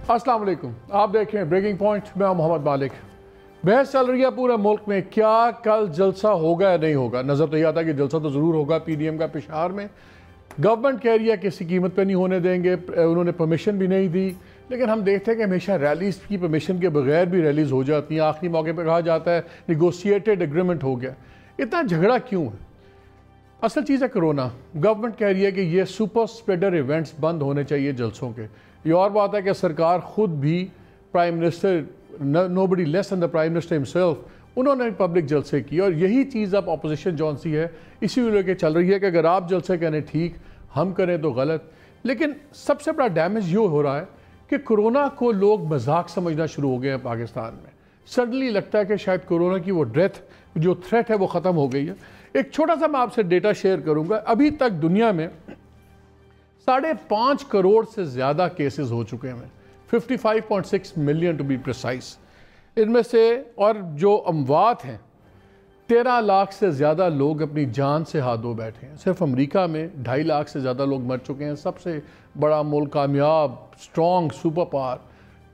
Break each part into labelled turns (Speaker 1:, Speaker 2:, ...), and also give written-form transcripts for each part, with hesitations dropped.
Speaker 1: अस्सलाम वालेकुम, आप देख रहे हैं ब्रेकिंग पॉइंट। मैं मोहम्मद मालिक। बहस चल रही है पूरे मुल्क में, क्या कल जलसा होगा या नहीं होगा। नज़र तो यह आता है कि जलसा तो ज़रूर होगा पीडीएम का पेशावर में। गवर्नमेंट कह रही है किसी कीमत पे नहीं होने देंगे, उन्होंने परमिशन भी नहीं दी। लेकिन हम देखते हैं कि हमेशा रैलीज की परमिशन के बगैर भी रैलीज हो जाती हैं। आखिरी मौके पर कहा जाता है निगोशिएटेड एग्रीमेंट हो गया। इतना झगड़ा क्यों है? असल चीज़ है कोरोना। गवर्नमेंट कह रही है कि ये सुपर स्प्रेडर इवेंट्स बंद होने चाहिए जलसों के। ये और बात है कि सरकार खुद भी, prime minister, nobody less than the prime minister himself, उन्होंने पब्लिक जलसे की। और यही चीज़ अब अपोजिशन जौन सी है इसी को लेकर चल रही है कि अगर आप जलसे करें ठीक, हम करें तो गलत। लेकिन सबसे बड़ा डैमेज ये हो रहा है कि कोरोना को लोग मजाक समझना शुरू हो गए हैं पाकिस्तान में। सडनली लगता है कि शायद कोरोना की वो डेथ, जो थ्रेट है वो ख़त्म हो गई है। एक छोटा सा मैं आपसे डेटा शेयर करूंगा। अभी तक दुनिया में 5.5 करोड़ से ज़्यादा केसेस हो चुके हैं, 55.6 मिलियन टू बी प्रिसाइज। इनमें से और जो अमवात हैं 13 लाख से ज़्यादा लोग अपनी जान से हाथ धो बैठे हैं। सिर्फ अमेरिका में 2.5 लाख से ज़्यादा लोग मर चुके हैं। सबसे बड़ा मुल्क, कामयाब, स्ट्रॉन्ग, सुपर पावर।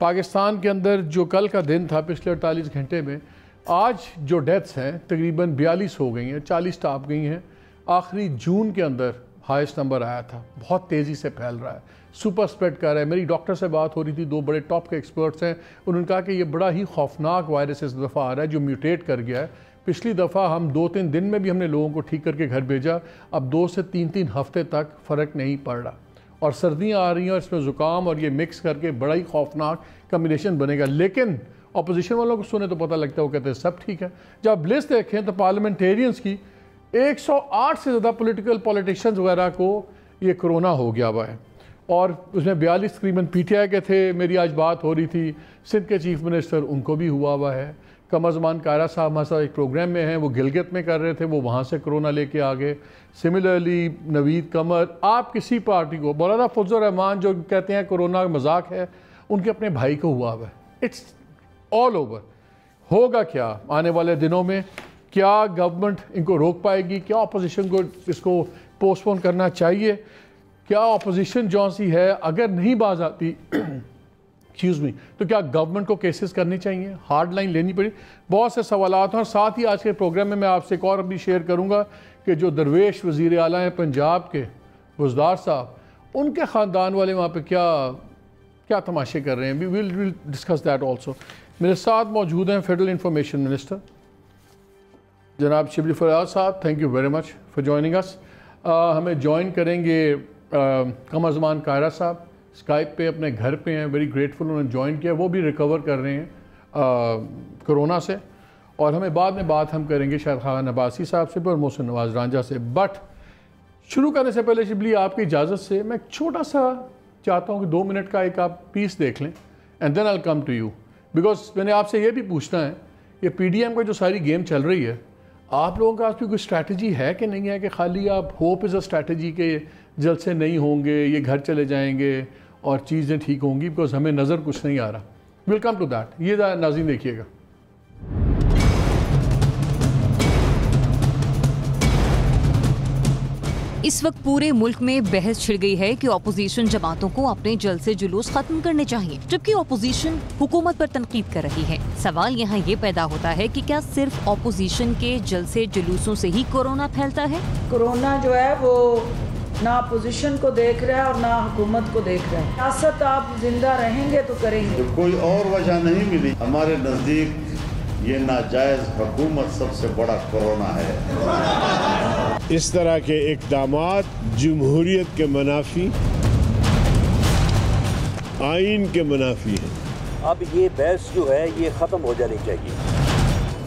Speaker 1: पाकिस्तान के अंदर जो कल का दिन था, पिछले 48 घंटे में, आज जो डेथ्स हैं तकरीबन 42 हो गई हैं, 40 टॉप गई हैं। आखिरी जून के अंदर हाईएस्ट नंबर आया था। बहुत तेज़ी से फैल रहा है, सुपर स्प्रेड कर रहा है। मेरी डॉक्टर से बात हो रही थी, 2 बड़े टॉप के एक्सपर्ट्स हैं। उन्होंने कहा कि ये बड़ा ही खौफनाक वायरस इस दफ़ा आ रहा है जो म्यूटेट कर गया है। पिछली दफ़ा हम 2-3 दिन में भी हमने लोगों को ठीक करके घर भेजा, अब 2 से 3 हफ्ते तक फ़र्क नहीं पड़ रहा। और सर्दियाँ आ रही हैं और इसमें ज़ुकाम और ये मिक्स करके बड़ा ही खौफनाक कम्बिनेशन बनेगा। लेकिन अपोजिशन वालों को सुने तो पता लगता है, वो कहते हैं सब ठीक है। जब लिस्ट देखें तो पार्लियामेंटेरियंस की 108 से ज़्यादा पॉलिटिशियंस वगैरह को ये कोरोना हो गया हुआ है। और उसमें 42 तकरीबन पीटीआई के थे। मेरी आज बात हो रही थी सिंध के चीफ मिनिस्टर, उनको भी हुआ है। कमरजमान कायरा साहब हमारे साथ एक प्रोग्राम में हैं, वो गिलगित में कर रहे थे, वो वहाँ से कोरोना लेके आ गए। सिमिलरली नवीद कमर, आप किसी पार्टी को, मौलाना फजल रहमान जो कहते हैं कोरोना मजाक है, उनके अपने भाई को हुआ है। It's all over. होगा क्या आने वाले दिनों में? क्या गवर्नमेंट इनको रोक पाएगी? क्या अपोजिशन को इसको पोस्टपोन करना चाहिए? क्या अपोजिशन जौन सी है अगर नहीं बाज आती एक्सक्यूज़ मी, तो क्या गवर्नमेंट को केसेस करनी चाहिए, हार्ड लाइन लेनी पड़ी? बहुत से सवालात हैं। और साथ ही आज के प्रोग्राम में मैं आपसे एक और भी शेयर करूँगा कि जो दरवेश वज़ीर आला हैं पंजाब के, बुज़दार साहब, उनके ख़ानदान वाले वहाँ पर क्या तमाशे कर रहे हैं। We will discuss that also. मेरे साथ मौजूद हैं फेडरल इंफॉर्मेशन मिनिस्टर जनाब शिबली फराज साहब। Thank you very much for joining us. हमें ज्वाइन करेंगे कमरजमान कायरा साहब, स्काइप पे अपने घर पे हैं। वेरी ग्रेटफुल उन्होंने ज्वाइन किया। वो भी रिकवर कर रहे हैं कोरोना से। और हमें बाद में बात हम करेंगे शायद खान अब्बासी साहब से भी और मोहसिन नवाज रांझा से। बट शुरू करने से पहले शिबली आपकी इजाज़त से मैं छोटा सा चाहता हूँ कि 2 मिनट का एक आप पीस देख लें and then I will come to you. Because मैंने आपसे ये भी पूछना है, ये पीडीएम का जो सारी गेम चल रही है, आप लोगों का आपकी कोई स्ट्रैटेजी है कि नहीं है कि खाली आप होप इज़ अ स्ट्रैटेजी के जलसे नहीं होंगे, ये घर चले जाएंगे और चीज़ें ठीक होंगी? बिकॉज हमें नज़र कुछ नहीं आ रहा। Will come to that. ये नाज़रीन देखिएगा।
Speaker 2: इस वक्त पूरे मुल्क में बहस छिड़ गई है कि ऑपोजिशन जमातों को अपने जलसे जुलूस खत्म करने चाहिए, जबकि ऑपोजिशन हुकूमत पर तनकीद कर रही है। सवाल यहाँ ये पैदा होता है कि क्या सिर्फ ऑपोजिशन के जलसे जुलूसों से ही कोरोना फैलता है?
Speaker 3: कोरोना जो है वो ना अपोजिशन को देख रहा है और ना हुकूमत को देख रहा है। सियासत आप जिंदा रहेंगे तो करेंगे।
Speaker 4: तो कोई और वजह नहीं मिली। हमारे नजदीक ये नाजायज हुकूमत सबसे बड़ा कोरोना है।
Speaker 5: इस तरह के इक़दामात जमहूरियत के मुनाफी, आइन के मुनाफी है।
Speaker 6: अब ये बहस जो है ये ख़त्म हो जानी चाहिए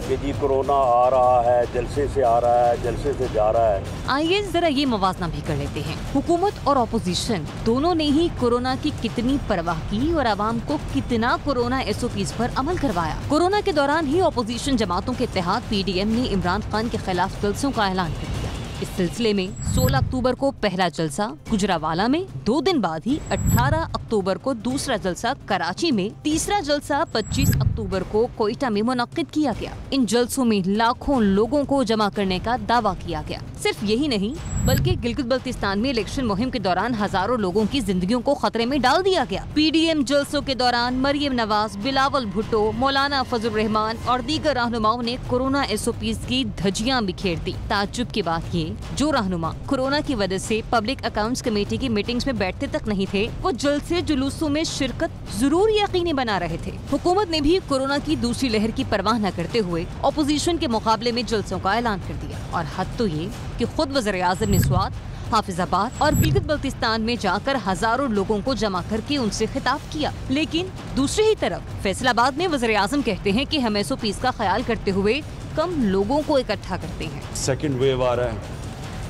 Speaker 6: कि जी कोरोना आ रहा है, जलसे से आ रहा है, जलसे से जा रहा है।
Speaker 2: आइए जरा ये मवाजना भी कर लेते हैं। हुकूमत और ऑपोजिशन दोनों ने ही कोरोना की कितनी परवाह की और आवाम को कितना कोरोना SOPs पर अमल करवाया। कोरोना के दौरान ही ऑपोजिशन जमातों के इत्तेहाद PDM ने इमरान खान के खिलाफ जलसों का ऐलान कर दिया। इस सिलसिले में 16 अक्टूबर को पहला जलसा गुजरावाला में, 2 दिन बाद ही 18 अक्टूबर को दूसरा जलसा कराची में, तीसरा जलसा 25 अक्टूबर को कोयटा में मुनक्किद किया गया। इन जलसों में लाखों लोगों को जमा करने का दावा किया गया। सिर्फ यही नहीं बल्कि गिलगित बल्तिस्तान में इलेक्शन मुहिम के दौरान हजारों लोगों की जिंदगियों को खतरे में डाल दिया गया। पीडीएम जलसों के दौरान मरियम नवाज, बिलावल भुट्टो, मौलाना फजल रहमान और दीगर रहनुमाओं ने कोरोना SOPs की धज्जियां बिखेर दी। ताज्जुब की बात ये, जो रहनुमा कोरोना की वजह से पब्लिक अकाउंट्स कमेटी की मीटिंग्स में बैठते तक नहीं थे, वो जलसे जुलूसों में शिरकत जरूर यकीनी बना रहे थे। हुकूमत ने भी कोरोना की दूसरी लहर की परवाह न करते हुए अपोजिशन के मुकाबले में जलसों का ऐलान कर दिया। और हद तो ये कि खुद वज़ीर-ए-आज़म ने स्वात, हाफिजाबाद और गिलगित बल्तिस्तान में जाकर हजारों लोगों को जमा करके उनसे खिताब किया। लेकिन दूसरी ही तरफ फैसलाबाद में वज़ीर-ए-आज़म कहते हैं कि हम SOPs का ख्याल करते हुए कम लोगों को इकट्ठा करते हैं।
Speaker 6: सेकेंड वेव आ रहा है,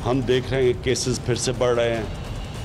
Speaker 6: हम देख रहे हैं केसेस फिर से बढ़ रहे हैं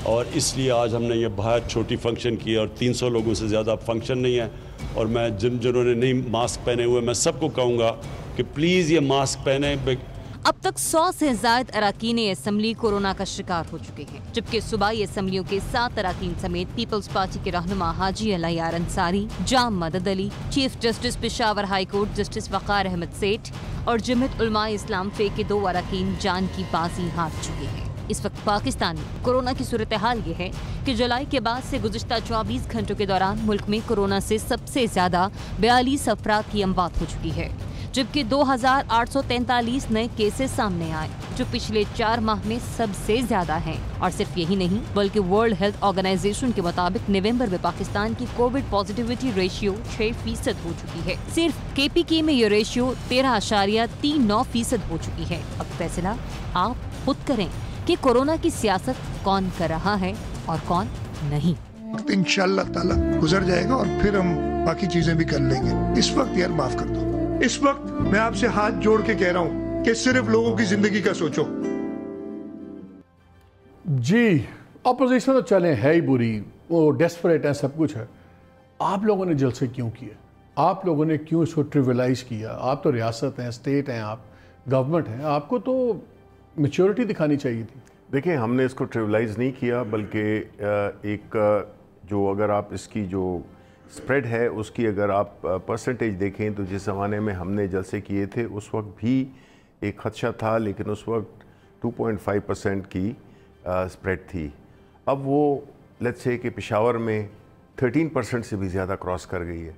Speaker 6: और इसलिए आज हमने ये बहुत छोटी फंक्शन की और 300 लोगों से ज़्यादा फंक्शन नहीं है। और मैं जिन्होंने नहीं मास्क पहने हुए, मैं सबको कहूँगा कि प्लीज़ ये मास्क पहने।
Speaker 2: अब तक 100 से ज़ायद अरकान असम्बली कोरोना का शिकार हो चुके हैं, जबकि सूबाई असम्बलियों के 7 अरकान समेत पीपल्स पार्टी के रहनुमा हाजी अली यार Ansari, Jam Madad Ali, chief justice Peshawar high court justice Waqar Ahmad Seth और जमीयत उलमाए इस्लाम फे के 2 अरकान जान की बाजी हार चुके हैं। इस वक्त पाकिस्तान में कोरोना की सूरत हाल ये है कि जुलाई के बाद से गुज़िश्ता 24 घंटों के दौरान मुल्क में कोरोना से सबसे ज्यादा 42 अफराद की अमवात हो चुकी है, जबकि 2843 नए केसेस सामने आए, जो पिछले 4 माह में सबसे ज्यादा हैं। और सिर्फ यही नहीं बल्कि वर्ल्ड हेल्थ ऑर्गेनाइजेशन के मुताबिक नवंबर में पाकिस्तान की कोविड पॉजिटिविटी रेशियो 6% हो चुकी है। सिर्फ KPK में ये रेशियो 13.39% हो चुकी है। अब फैसला आप खुद करें कि कोरोना की सियासत कौन कर रहा है और कौन नहीं।
Speaker 7: इंशाअल्लाह ताला गुजर जाएगा और फिर हम बाकी चीजें भी कर लेंगे। इस वक्त यार माफ कर दो। इस वक्त मैं आपसे हाथ जोड़ के कह रहा हूँ कि सिर्फ लोगों की जिंदगी का सोचो।
Speaker 1: जी, अपोजिशन तो चले है ही बुरी, वो डेस्परेट है, सब कुछ है। आप लोगों ने जलसे क्यों किए? आप लोगों ने क्यों इसको ट्रिविलाइज किया? आप तो रियासत हैं, स्टेट हैं, आप गवर्नमेंट हैं, आपको तो मैच्योरिटी दिखानी चाहिए थी।
Speaker 8: देखिए, हमने इसको ट्रिविलाइज नहीं किया, बल्कि एक जो अगर आप इसकी जो स्प्रेड है उसकी अगर आप परसेंटेज देखें तो जिस ज़माने में हमने जलसे किए थे उस वक्त भी एक खदशा था, लेकिन उस वक्त 2.5% की स्प्रेड थी। अब वो लेट्स से कि पेशावर में 13% से भी ज़्यादा क्रॉस कर गई है।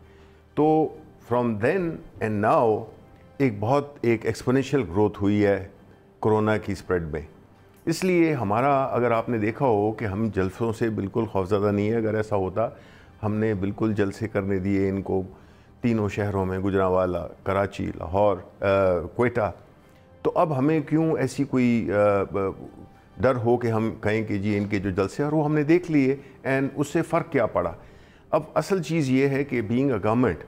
Speaker 8: तो फ्रॉम देन एंड नाउ एक एक्सपोनेंशियल ग्रोथ हुई है कोरोना की स्प्रेड में। इसलिए हमारा, अगर आपने देखा हो कि हम जलसों से बिल्कुल खौफज़दा नहीं है। अगर ऐसा होता हमने बिल्कुल जलसे करने दिए इनको तीनों शहरों में, गुजरावाला, कराची, लाहौर, कोयटा, तो अब हमें क्यों ऐसी कोई डर हो कि हम कहें कि जी इनके जो जलसे, और वो हमने देख लिए एंड उससे फ़र्क क्या पड़ा। अब असल चीज़ ये है कि बीइंग अ गवर्नमेंट,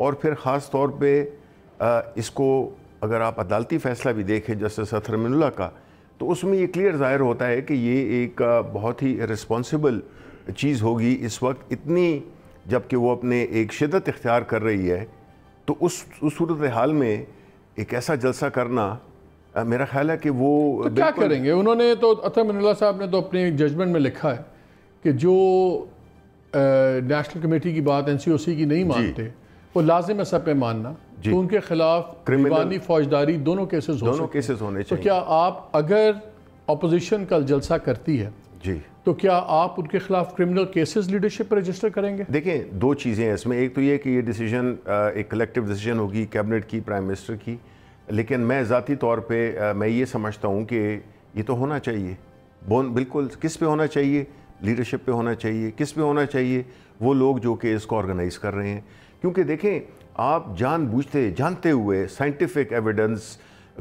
Speaker 8: और फिर ख़ास तौर पे इसको अगर आप अदालती फ़ैसला भी देखें जस्टिस अतहर अमीनुल्लाह का, तो उसमें ये क्लियर ज़ाहिर होता है कि ये एक बहुत ही रिस्पॉन्सिबल चीज़ होगी इस वक्त इतनी, जबकि वो अपने एक शिद्दत इख्तियार कर रही है। तो उस सूरत हाल में एक ऐसा जलसा करना, मेरा ख्याल है कि वो
Speaker 1: तो क्या करेंगे। उन्होंने तो अतहर अमीनुल्लाह साहब ने तो अपने जजमेंट में लिखा है कि जो नेशनल कमेटी की बात NCOC की नहीं मानते वो लाजिम है सब पे मानना, तो उनके खिलाफ क्रिमिनल, फौजदारी दोनों केसेस
Speaker 8: होने चाहिए।
Speaker 1: तो क्या आप, अगर अपोजिशन कल जलसा करती है
Speaker 8: जी,
Speaker 1: तो क्या आप उनके खिलाफ क्रिमिनल केसेस लीडरशिप पर रजिस्टर करेंगे?
Speaker 8: देखें, 2 चीज़ें हैं इसमें। एक तो ये कि ये डिसीजन एक कलेक्टिव डिसीजन होगी कैबिनेट की, प्राइम मिनिस्टर की, लेकिन मैं ज़ाती तौर पे मैं ये समझता हूँ कि ये तो होना चाहिए। बिल्कुल किस पे होना चाहिए? लीडरशिप पे होना चाहिए। किस पे होना चाहिए? वो लोग जो कि इसको ऑर्गेनाइज़ कर रहे हैं। क्योंकि देखें, आप जानते हुए साइंटिफिक एविडेंस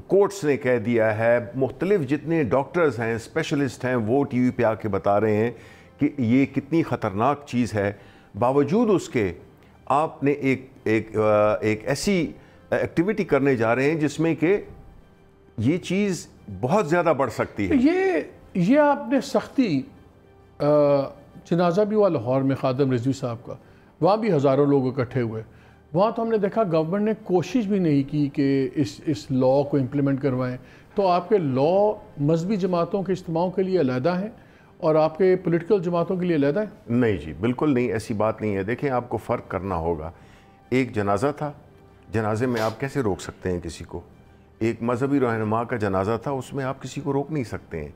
Speaker 8: कोर्ट्स ने कह दिया है, मुख्तलिफ जितने डॉक्टर्स हैं, स्पेशलिस्ट हैं, वो TV पे आके बता रहे हैं कि ये कितनी ख़तरनाक चीज़ है। बावजूद उसके आपने एक ऐसी एक्टिविटी करने जा रहे हैं जिसमें कि ये चीज़ बहुत ज़्यादा बढ़ सकती है।
Speaker 1: ये आपने सख्ती, जनाजा भी हुआ लाहौर में खादम रिजवी साहब का, वहाँ भी हज़ारों लोग इकट्ठे हुए। वहाँ तो हमने देखा गवर्नमेंट ने कोशिश भी नहीं की कि इस लॉ को इम्प्लीमेंट करवाएं। तो आपके लॉ मजहबी जमातों के इज्तिमाओं के लिए अलहदा हैं और आपके पॉलिटिकल जमातों के लिए अलहदा है?
Speaker 8: नहीं जी, बिल्कुल नहीं, ऐसी बात नहीं है। देखें, आपको फ़र्क करना होगा। एक जनाजा था, जनाजे में आप कैसे रोक सकते हैं किसी को? एक मजहबी रहनुमा का जनाजा था, उसमें आप किसी को रोक नहीं सकते हैं।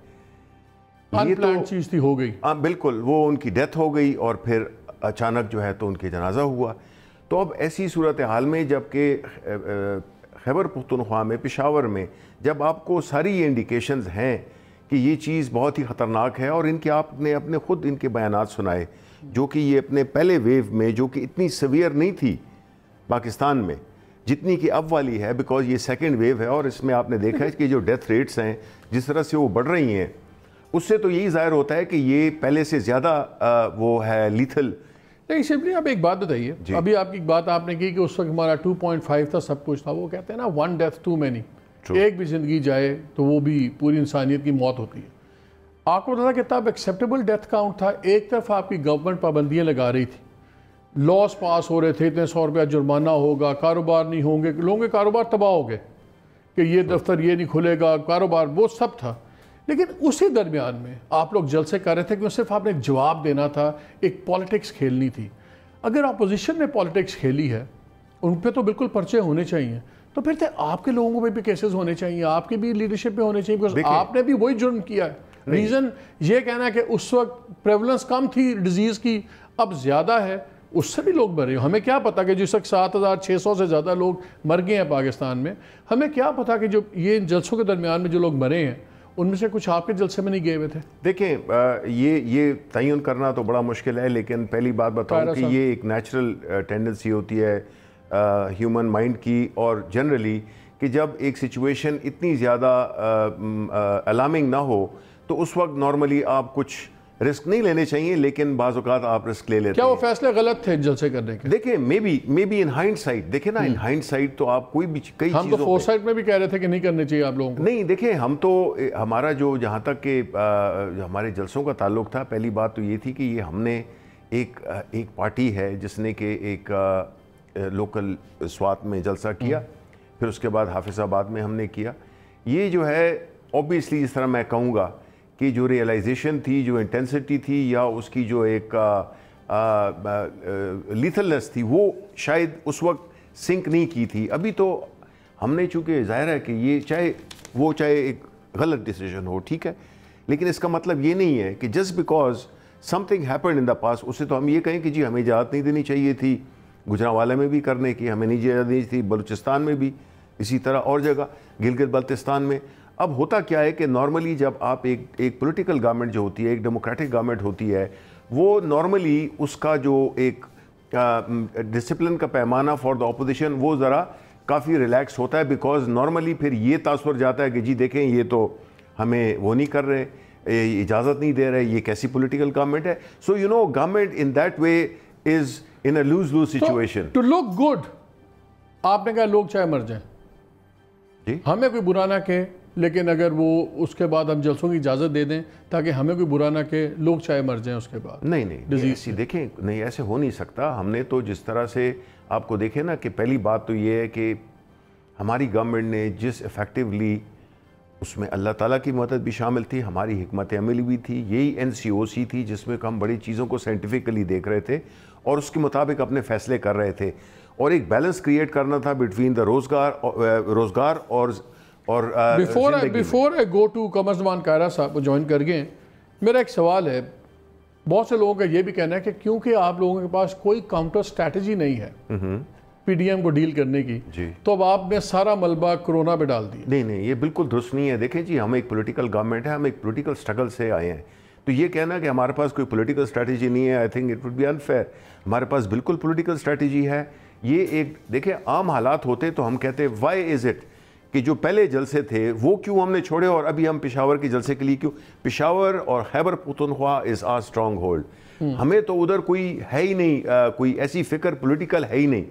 Speaker 8: ये तो
Speaker 1: चीज़ थी, हो गई।
Speaker 8: हाँ बिल्कुल, वो उनकी डेथ हो गई और फिर अचानक जो है तो उनके जनाजा हुआ। तो अब ऐसी सूरत हाल में, जबकि खैबर पख्तूनख्वा में, पेशावर में, जब आपको सारी ये इंडिकेशंस हैं कि ये चीज़ बहुत ही ख़तरनाक है, और इनके आपने अपने ख़ुद इनके बयानात सुनाए जो कि ये अपने पहले वेव में, जो कि इतनी सवियर नहीं थी पाकिस्तान में जितनी कि अब वाली है, बिकॉज ये सेकंड वेव है, और इसमें आपने देखा है कि जो डेथ रेट्स हैं जिस तरह से वो बढ़ रही हैं, उससे तो यही ज़ाहिर होता है कि ये पहले से ज़्यादा वो है लीथल।
Speaker 1: नहीं, सिंपली आप एक बात बताइए, अभी आपकी एक बात आपने की कि उस वक्त हमारा 2.5 था, सब कुछ था। वो कहते हैं ना, 1 डेथ टू मैनी, एक भी जिंदगी जाए तो वो भी पूरी इंसानियत की मौत होती है। आपको पता था कि तब एक्सेप्टेबल डेथ काउंट था। एक तरफ आपकी गवर्नमेंट पाबंदियां लगा रही थी, लॉस पास हो रहे थे, इतने 100 रुपया जुर्माना होगा, कारोबार नहीं होंगे, लोगों के कारोबार तबाह हो गए कि ये दफ्तर ये नहीं खुलेगा, कारोबार, वो सब था। लेकिन उसी दरमियान में आप लोग जलसे कर रहे थे कि सिर्फ आपने जवाब देना था, एक पॉलिटिक्स खेलनी थी। अगर अपोजिशन ने पॉलिटिक्स खेली है, उन पर तो बिल्कुल पर्चे होने चाहिए, तो फिर तो आपके लोगों पे भी केसेस होने चाहिए, आपके भी लीडरशिप पे होने चाहिए, बिकॉज आपने भी वही जुर्म किया है। रीज़न ये कहना है कि उस वक्त प्रेवलेंस कम थी डिजीज़ की, अब ज़्यादा है, उससे भी लोग मरे। हमें क्या पता कि जिस वक्त 7,600 से ज़्यादा लोग मर गए हैं पाकिस्तान में, हमें क्या पता कि जो ये जलसों के दरमियान में जो लोग मरे हैं उनमें से कुछ आपके जलसे में नहीं गए हुए थे।
Speaker 8: देखें, ये तयन करना तो बड़ा मुश्किल है, लेकिन पहली बात बताऊं कि ये एक नेचुरल टेंडेंसी होती है ह्यूमन माइंड की, और जनरली कि जब एक सिचुएशन इतनी ज़्यादा अलार्मिंग ना हो तो उस वक्त नॉर्मली आप कुछ रिस्क नहीं लेने चाहिए, लेकिन बाज़ औक़ात आप रिस्क ले लेते हैं।
Speaker 1: क्या वो फैसले गलत थे जलसे करने के?
Speaker 8: देखिए, मे बी इन हाइंडसाइट, देखें ना, इन हाइंडसाइट तो आप कोई भी कई
Speaker 1: हम तो फोरसाइट में भी कह रहे थे कि नहीं करने चाहिए आप लोगों को।
Speaker 8: नहीं, देखें, हम तो हमारा जो जहाँ तक के हमारे जलसों का ताल्लुक था, पहली बात तो ये थी कि ये हमने एक पार्टी है जिसने कि एक लोकल स्वात में जलसा किया, फिर उसके बाद हाफिज़ाबाद में हमने किया। ये जो है ऑब्वियसली, जिस तरह मैं कहूँगा कि जो रियलाइजेशन थी, जो इंटेंसिटी थी, या उसकी जो एक लीथलनेस थी, वो शायद उस वक्त सिंक नहीं की थी। अभी तो हमने, चूँकि ज़ाहिर है कि ये चाहे एक गलत डिसीजन हो, ठीक है, लेकिन इसका मतलब ये नहीं है कि just because something happened in the past उससे तो हम ये कहें कि जी हमें इजाज़त नहीं देनी चाहिए थी, गुजरांवाला में भी करने की हमें नहीं इजाज़त देनी थी, बलूचिस्तान में भी इसी तरह, और जगह गिलगित बल्तिस्तान में। अब होता क्या है कि नॉर्मली जब आप एक पॉलिटिकल गवर्नमेंट जो होती है, एक डेमोक्रेटिक गवर्नमेंट होती है, वो नॉर्मली उसका जो एक डिसिप्लिन का पैमाना फॉर द अपोजिशन वो ज़रा काफ़ी रिलैक्स होता है, बिकॉज नॉर्मली फिर ये तासुर जाता है कि जी देखें, ये तो हमें वो नहीं कर रहे, इजाज़त नहीं दे रहे, ये कैसी पॉलिटिकल गवर्नमेंट है। So you know, government in that way is in a loose loose situation.
Speaker 1: To look good, आपने कहा लोग चाहे मर जाएं, जी हमें कोई बुरा ना कहे, लेकिन अगर वो उसके बाद हम जलसों की इजाज़त दे दें ताकि हमें कोई बुरा ना कहे, लोग चाहे मर जाएं उसके बाद।
Speaker 8: नहीं ऐसी देखें, नहीं ऐसे हो नहीं सकता। हमने तो जिस तरह से आपको देखें ना, कि पहली बात तो ये है कि हमारी गवर्नमेंट ने जिस इफ़ेक्टिवली, उसमें अल्लाह ताला की मदद भी शामिल थी, हमारी हिकमत अमली भी थी, यही NCOC थी जिसमें हम बड़ी चीज़ों को साइंटिफिकली देख रहे थे और उसके मुताबिक अपने फ़ैसले कर रहे थे, और एक बैलेंस क्रिएट करना था बिटवीन द रोज़गार और
Speaker 1: बिफोर आई गो टू कमर ज़मान कायरा साहब को ज्वाइन कर गए, मेरा एक सवाल है। बहुत से लोगों का ये भी कहना है कि क्योंकि आप लोगों के पास कोई काउंटर स्ट्रैटेजी नहीं है PDM को डील करने की, तो अब आपने सारा मलबा कोरोना पे डाल दिया।
Speaker 8: नहीं, ये बिल्कुल दुरुस्त नहीं है। देखें जी, हम एक पॉलिटिकल गवर्नमेंट है, हम एक पॉलिटिकल स्ट्रगल से आए हैं, तो ये कहना कि हमारे पास कोई पॉलिटिकल स्ट्रैटेजी नहीं है, I think it would be unfair. हमारे पास बिल्कुल पॉलिटिकल स्ट्रैटेजी है। ये एक देखिए, आम हालात होते तो हम कहते व्हाई इज़ इट कि जो पहले जलसे थे वो क्यों हमने छोड़े और अभी हम पेशावर के जलसे के लिए क्यों। पेशावर और Khyber Pakhtunkhwa is our stronghold. हमें तो उधर कोई है ही नहीं, कोई ऐसी फिक्र पॉलिटिकल है ही नहीं।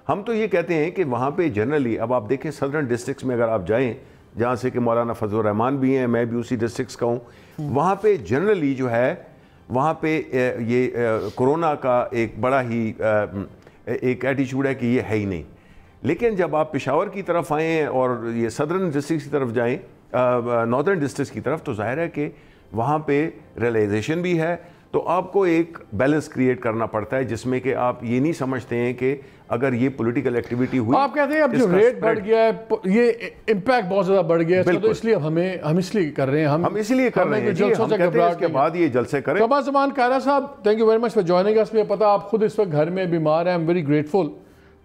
Speaker 8: हम तो ये कहते हैं कि वहाँ पे जनरली, अब आप देखें सदर्न डिस्ट्रिक्ट्स में अगर आप जाएं, जहाँ से कि मौलाना फजलुर रहमान भी हैं, मैं भी उसी डिस्ट्रिक्ट्स का हूँ, वहाँ पे जनरली जो है वहाँ पे ये कोरोना का एक बड़ा ही एक एटीट्यूड है कि ये है ही नहीं। लेकिन जब आप पेशावर की तरफ आएँ और ये सदर्न डिस्ट्रिक्ट की तरफ जाएँ, नॉर्दर्न डिस्ट्रिक्ट की तरफ, तो जाहिर है कि वहाँ पे रियलाइजेशन भी है। तो आपको एक बैलेंस क्रिएट करना पड़ता है जिसमें कि आप ये नहीं समझते हैं कि अगर ये पॉलिटिकल एक्टिविटी हुई,
Speaker 1: आप कहते हैं अब जो रेट बढ़ गया है, ये इम्पैक्ट बहुत ज्यादा बढ़ गया है, तो इसलिए हम इसलिए कर रहे हैं, हम
Speaker 8: इसलिए कर रहे हैं जी, हम कहते हैं इसके बाद ये जलसे करें।
Speaker 1: कमर ज़मान कारा साहब, thank you very much for joining us. मुझे पता आप खुद इस वक्त घर में बीमार हैं, I am very grateful.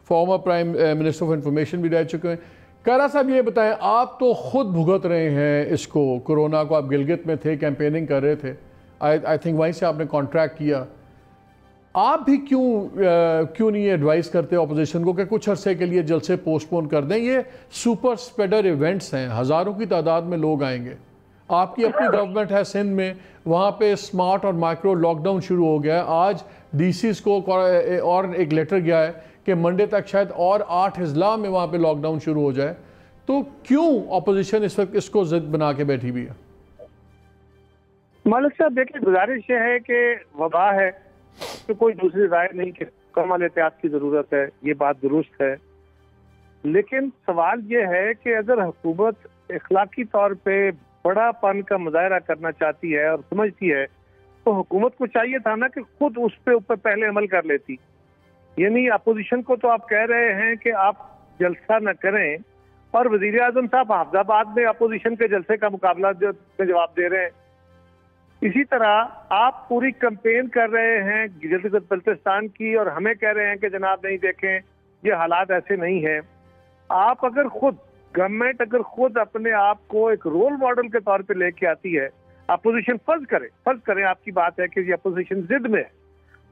Speaker 1: Former prime minister of information भी रह चुके हैं। कारा साहब ये बताएं, आप तो खुद भुगत रहे हैं इसको, कोरोना को, आप गिलगित में थे, कैंपेनिंग कर रहे थे, आई थिंक वहीं से आपने कॉन्ट्रैक्ट किया। आप भी क्यों नहीं एडवाइस करते अपोजिशन को कि कुछ अरसे के लिए जलसे पोस्टपोन कर दें? ये सुपर स्प्रेडर इवेंट्स हैं, हज़ारों की तादाद में लोग आएंगे। आपकी अपनी गवर्नमेंट है सिंध में, वहाँ पे स्मार्ट और माइक्रो लॉकडाउन शुरू हो गया है। आज डीसीज को और एक लेटर गया है कि मंडे तक शायद और 8 अजला में वहाँ पे लॉकडाउन शुरू हो जाए। तो क्यों अपोजिशन इस वक्त इसको जिद बना के बैठी हुई है?
Speaker 9: मालिक साहब देखिए, गुजारिश ये है कि वबा है तो कोई दूसरी राय नहीं कि कमल एहतियात की जरूरत है, ये बात दुरुस्त है। लेकिन सवाल ये है कि अगर हुकूमत इखलाकी तौर पे बड़ापन का मुजाहरा करना चाहती है और समझती है, तो हुकूमत को चाहिए था ना कि खुद उस पे ऊपर पहले अमल कर लेती। यानी अपोजिशन को तो आप कह रहे हैं कि आप जलसा न करें, और वजीर आजम साहब हाफिजाबाद में अपोजिशन के जलसे का मुकाबला जवाब दे रहे हैं। इसी तरह आप पूरी कैंपेन कर रहे हैं गिलगित बल्तिस्तान की और हमें कह रहे हैं कि जनाब नहीं देखें, ये हालात ऐसे नहीं है। आप अगर खुद गवर्नमेंट अगर खुद अपने आप को एक रोल मॉडल के तौर पे लेके आती है, अपोजिशन फर्ज करें आपकी बात है कि ये अपोजिशन जिद में है,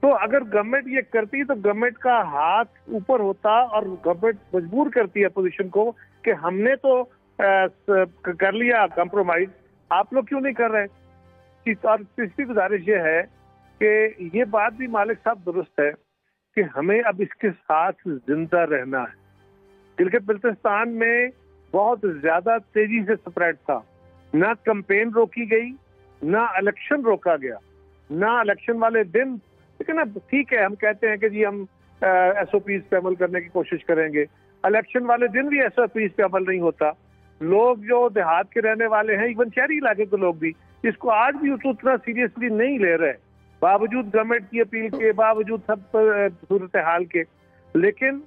Speaker 9: तो अगर गवर्नमेंट ये करती तो गवर्नमेंट का हाथ ऊपर होता और गवर्नमेंट मजबूर करती है अपोजिशन को कि हमने तो कर लिया कॉम्प्रोमाइज, आप लोग क्यों नहीं कर रहे। और तीसरी गुजारिश ये है कि ये बात भी मालिक साहब दुरुस्त है कि हमें अब इसके साथ जिंदा रहना है। गिलगित बल्तिस्तान में बहुत ज्यादा तेजी से स्प्रेड था, ना कैंपेन रोकी गई, ना इलेक्शन रोका गया, ना इलेक्शन वाले दिन। लेकिन अब ठीक है, हम कहते हैं कि जी हम SOPs पे अमल करने की कोशिश करेंगे, इलेक्शन वाले दिन भी SOPs पे अमल नहीं होता। लोग जो देहात के रहने वाले हैं, इवन शहरी इलाके के लोग भी इसको आज भी उतना सीरियसली नहीं ले रहे, बावजूद गवर्नमेंट की अपील के, बावजूद सब सूरत हाल के। लेकिन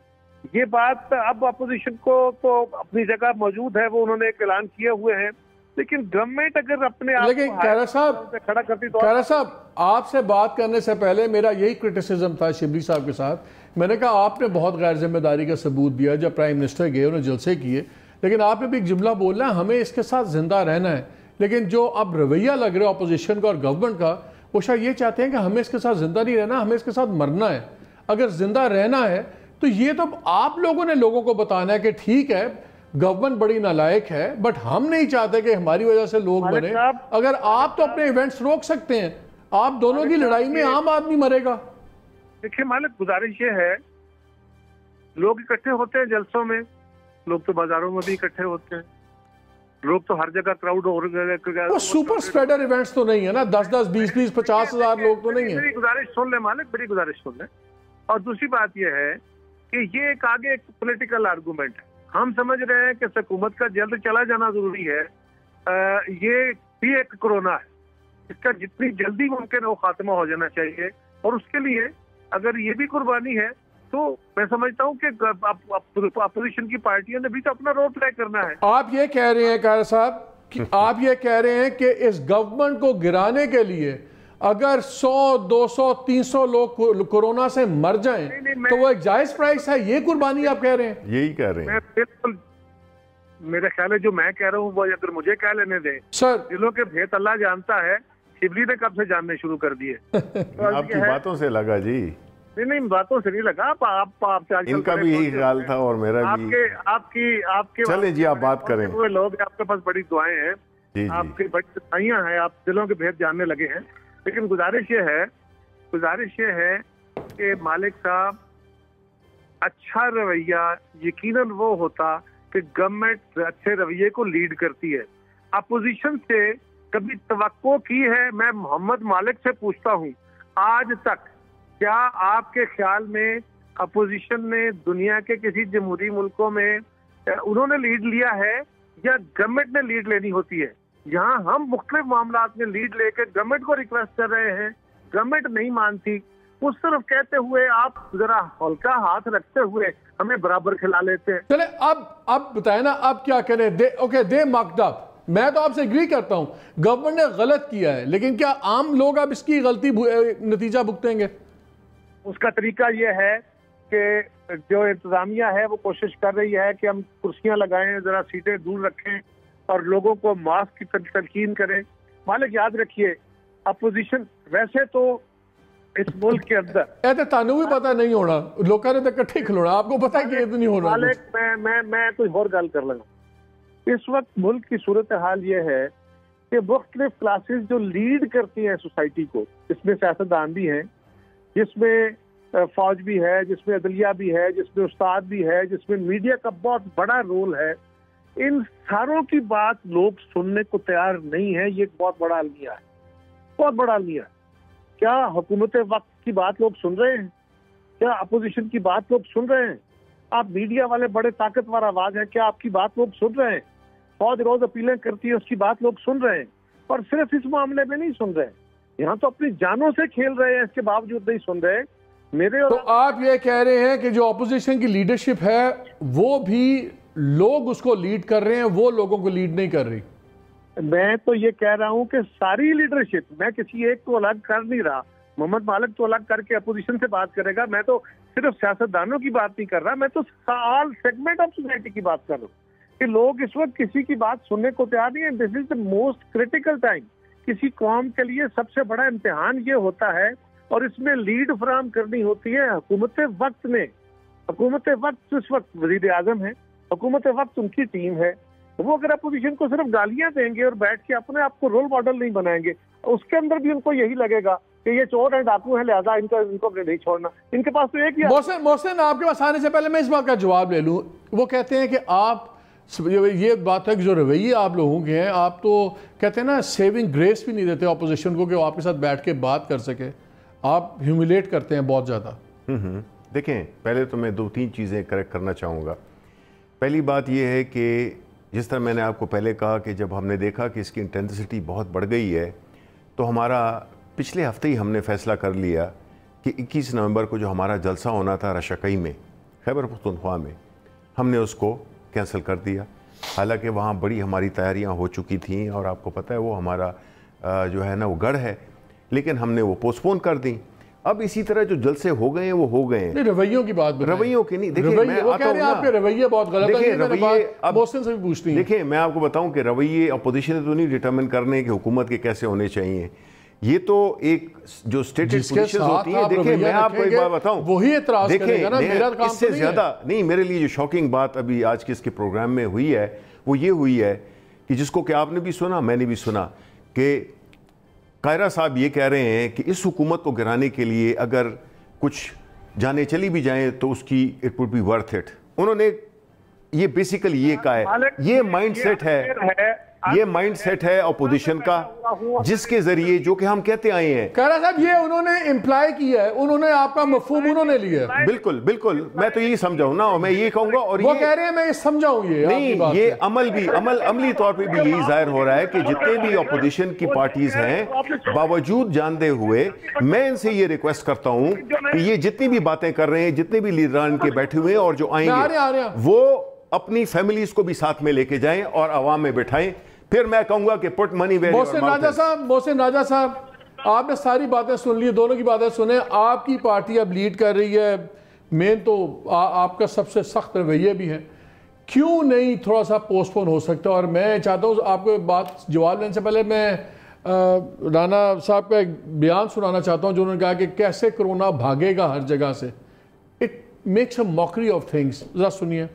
Speaker 9: ये बात अब अपोजिशन को तो अपनी जगह मौजूद है, वो उन्होंने एक ऐलान किए हुए हैं, लेकिन गवर्नमेंट अगर अपने आप
Speaker 1: लेकिन कारा साहब
Speaker 9: खड़ा करती तो।
Speaker 1: कारा साहब, आपसे बात करने से पहले मेरा यही क्रिटिसिज्म था शिबली साहब के साथ। मैंने कहा आपने बहुत गैर जिम्मेदारी का सबूत दिया, जब प्राइम मिनिस्टर गए उन्होंने जलसे किए, लेकिन आपने भी एक जुमला बोलना, हमें इसके साथ जिंदा रहना है। लेकिन जो अब रवैया लग रहा है अपोजिशन का और गवर्नमेंट का, वो शायद ये चाहते हैं कि हमें इसके साथ जिंदा नहीं रहना, हमें इसके साथ मरना है। अगर जिंदा रहना है तो ये तो आप लोगों ने लोगों को बताना है कि ठीक है गवर्नमेंट बड़ी नालायक है, बट हम नहीं चाहते कि हमारी वजह से लोग मरे। अगर आप तो अपने इवेंट्स रोक सकते हैं, आप दोनों की लड़ाई में आम आदमी मरेगा।
Speaker 9: देखिए मालिक, गुजारिश ये है, लोग इकट्ठे होते हैं जलसों में, लोग तो बाजारों में भी इकट्ठे होते हैं, लोग तो हर जगह क्राउड हो रहे।
Speaker 1: वो सुपर स्प्रेडर इवेंट्स तो नहीं है ना, 10-10, 20-20, 50 हज़ार लोग तो नहीं है।
Speaker 9: मेरी गुजारिश सुन ले मालिक, बड़ी गुजारिश सुन ले। और दूसरी बात यह है कि ये एक आगे एक पॉलिटिकल आर्गूमेंट है। हम समझ रहे हैं कि हुकूमत का जल्द चला जाना जरूरी है। ये भी एक कोरोना है, इसका जितनी जल्दी मुमकिन हो खात्मा हो जाना चाहिए, और उसके लिए अगर ये भी कुर्बानी है तो मैं समझता हूँ कि अपोजिशन की पार्टियों ने भी तो अपना रोल प्ले करना है।
Speaker 1: आप ये कह रहे हैं कारा साहब कि आप ये कह रहे हैं कि इस गवर्नमेंट को गिराने के लिए अगर 100, 200, 300 लोग कोरोना से मर जाएं तो वो एक जायज प्राइस है, ये कुर्बानी आप कह रहे हैं?
Speaker 8: यही कह रहे हैं।
Speaker 9: बिल्कुल, मेरा ख्याल है जो मैं कह रहा हूँ वो अगर मुझे कह लेने दें सर, दिलों के भेद अल्लाह जानता है। शिबली ने कब से जानने शुरू कर दिए।
Speaker 8: आपकी बातों से लगा जी।
Speaker 9: नहीं, बातों से नहीं लगा। आप
Speaker 8: इनका भी यही ख्याल था और मेरा भी।
Speaker 9: आपके
Speaker 8: चलें जी, आप बात करें।
Speaker 9: लोग आपके पास बड़ी दुआएं हैं, आपकी बड़ी दुआइयां हैं, आप दिलों के भेद जानने लगे हैं। लेकिन गुजारिश ये है कि मालिक साहब, अच्छा रवैया यकीनन वो होता कि गवर्नमेंट अच्छे रवैये को लीड करती है। अपोजिशन से कभी तवक्को की है? मैं मोहम्मद मालिक से पूछता हूँ, आज तक क्या आपके ख्याल में अपोजिशन ने दुनिया के किसी जमहूरी मुल्कों में उन्होंने लीड लिया है या गवर्नमेंट ने लीड लेनी होती है? यहाँ हम मुख्तलिफ मामलात में लीड लेकर गवर्नमेंट को रिक्वेस्ट कर रहे हैं, गवर्नमेंट नहीं मानती। उस तरफ कहते हुए आप जरा हल्का हाथ रखते हुए हमें बराबर खिला लेते हैं।
Speaker 1: चले अब बताए ना, अब क्या करें? दे मकदब। मैं तो आपसे एग्री करता हूं, गवर्नमेंट ने गलत किया है, लेकिन क्या आम लोग अब इसकी गलती नतीजा भुगतेंगे?
Speaker 9: उसका तरीका यह है कि जो इंतजामिया है वो कोशिश कर रही है कि हम कुर्सियां लगाएं, जरा सीटें दूर रखें और लोगों को मास्क की तलकीन करें। मालिक याद रखिए, अपोजिशन वैसे तो इस मुल्क के अंदर
Speaker 1: तानू भी पता नहीं होना, लोगों ने तो इकट्ठे खिलोना, आपको पता है कि ये तो नहीं होना।
Speaker 9: मालिक मैं कोई और गल कर लगा। इस वक्त मुल्क की सूरत हाल ये है कि मुख्तलिफ क्लासेस जो लीड करती हैं सोसाइटी को, जिसमें सियासतदान भी हैं, जिसमें फौज भी है, जिसमें अदलिया भी है, जिसमें उस्ताद भी है, जिसमें मीडिया का बहुत बड़ा रोल है, इन सारों की बात लोग सुनने को तैयार नहीं है। ये एक बहुत बड़ा अलमिया है, बहुत बड़ा अलमिया है। क्या हुकूमत वक्त की बात लोग सुन रहे हैं? क्या अपोजिशन की बात लोग सुन रहे हैं? आप मीडिया वाले बड़े ताकतवर आवाज है, क्या आपकी बात लोग सुन रहे हैं? फौज रोज अपीलें करती है, उसकी बात लोग सुन रहे हैं। और सिर्फ इस मामले में नहीं सुन रहे, यहाँ तो अपनी जानों से खेल रहे हैं, इसके बावजूद नहीं सुन रहे। मेरे
Speaker 1: तो आप ये कह रहे हैं कि जो अपोजिशन की लीडरशिप है वो भी लोग उसको लीड कर रहे हैं, वो लोगों को लीड नहीं कर रही?
Speaker 9: मैं तो ये कह रहा हूं कि सारी लीडरशिप, मैं किसी एक को अलग कर नहीं रहा। मोहम्मद मालिक तो अलग करके अपोजिशन से बात करेगा, मैं तो सिर्फ सियासतदानों की बात नहीं कर रहा, मैं तो ऑल सेगमेंट ऑफ सोसाइटी की बात कर रहा हूँ कि लोग इस वक्त किसी की बात सुनने को तैयार नहीं है। This is the most critical time. किसी कौम के लिए सबसे बड़ा इम्तिहान ये होता है और इसमें लीड फराहम करनी होती है हुकूमत वक्त ने। हुकूमत वक्त इस वक्त वजीर आजम है, हुकूमत वक्त उनकी टीम है। वो अगर अपोजिशन को सिर्फ गालियां देंगे और बैठ के अपने आप को रोल मॉडल नहीं बनाएंगे, उसके अंदर भी उनको यही लगेगा कि ये चोर है, डाकू है, लिहाजा इनको नहीं छोड़ना। इनके पास तो एक ही।
Speaker 1: मोहसिन, आपके पास आने से पहले मैं इस बात का जवाब ले लूं। वो कहते हैं कि आप, ये बात है कि जो रवैये आप लोगों के हैं, आप तो कहते हैं ना सेविंग ग्रेस भी नहीं देते अपोजिशन को कि वो आपके साथ बैठ के बात कर सके, आप ह्यूमिलेट करते हैं बहुत ज़्यादा।
Speaker 8: देखें, पहले तो मैं 2-3 चीज़ें करेक्ट करना चाहूँगा। पहली बात यह है कि जिस तरह मैंने आपको पहले कहा कि जब हमने देखा कि इसकी इंटेंसिटी बहुत बढ़ गई है, तो हमारा पिछले हफ्ते ही हमने फ़ैसला कर लिया कि 21 नवंबर को जो हमारा जलसा होना था रशकई में, खैबर पख्तूनख्वा में, हमने उसको कैंसिल कर दिया। हालांकि वहाँ बड़ी हमारी तैयारियाँ हो चुकी थीं और आपको पता है वो हमारा जो है ना वो गढ़ है, लेकिन हमने वो पोस्टपोन कर दी। अब इसी तरह जो जलसे हो गए हैं वो हो गए हैं।
Speaker 1: रवैयों की बात,
Speaker 8: रवैयों की नहीं, देखिए मैं आता हूं ना,
Speaker 1: आपके रवैये बहुत गलत है।
Speaker 8: रवैये अब
Speaker 1: मोहसिन से भी पूछती हैं।
Speaker 8: देखिए मैं आपको बताऊं कि रवैये अपोजिशन तो नहीं डिटरमिन करने कि हुकूमत के कैसे होने चाहिए, ये तो एक जो स्टेटेड पोजीशंस होती है। देखिए मैं आपको एक बात बताऊं,
Speaker 1: वही एतराज करेगा ना, मेरा काम
Speaker 8: इससे ज्यादा नहीं। मेरे लिए जो शॉकिंग बात अभी आज के इसके प्रोग्राम में हुई है वो ये हुई है कि जिसको कि आपने भी सुना, मैंने भी सुना, कि कायरा साहब ये कह रहे हैं कि इस हुकूमत को गिराने के लिए अगर कुछ जाने चली भी जाएं तो उसकी it would be worth it. उन्होंने ये बेसिकली ये कहा है, ये माइंडसेट है, ये माइंडसेट है अपोजिशन का, जिसके जरिए जो कि हम कहते आए हैं।
Speaker 1: कायरा साहब ये उन्होंने इम्प्लाई किया है, उन्होंने आपका मफहूम उन्होंने लिया है।
Speaker 8: बिल्कुल बिल्कुल, मैं तो यही समझाऊं ना, और मैं ये कहूंगा, और
Speaker 1: वो कह रहे हैं मैं ये समझाऊं, ये
Speaker 8: नहीं, ये अमली तौर पे भी यही जाहिर हो रहा है कि जितने भी अपोजिशन की पार्टीज हैं, बावजूद जानते हुए मैं इनसे ये रिक्वेस्ट करता हूं कि ये जितनी भी बातें कर रहे हैं, जितने भी लीडरान के बैठे हुए हैं और जो आएंगे, वो अपनी फैमिलीज को भी साथ में लेके जाएं और आवाम में बिठाएं। फिर मैं कहूंगा कि put money where your mouth is.
Speaker 1: Mohsin Raja साहब, आपने सारी बातें सुन ली, दोनों की बातें सुने। आपकी पार्टी अब लीड कर रही है, मेन तो आपका सबसे सख्त रवैये भी है, क्यों नहीं थोड़ा सा पोस्टपोन हो सकता? और मैं चाहता हूँ आपको बात जवाब लेने से पहले मैं राना साहब का एक बयान सुनाना चाहता हूँ, जो उन्होंने कहा कि कैसे कोरोना भागेगा हर जगह से। It makes a mockery of things. जरा सुनिए।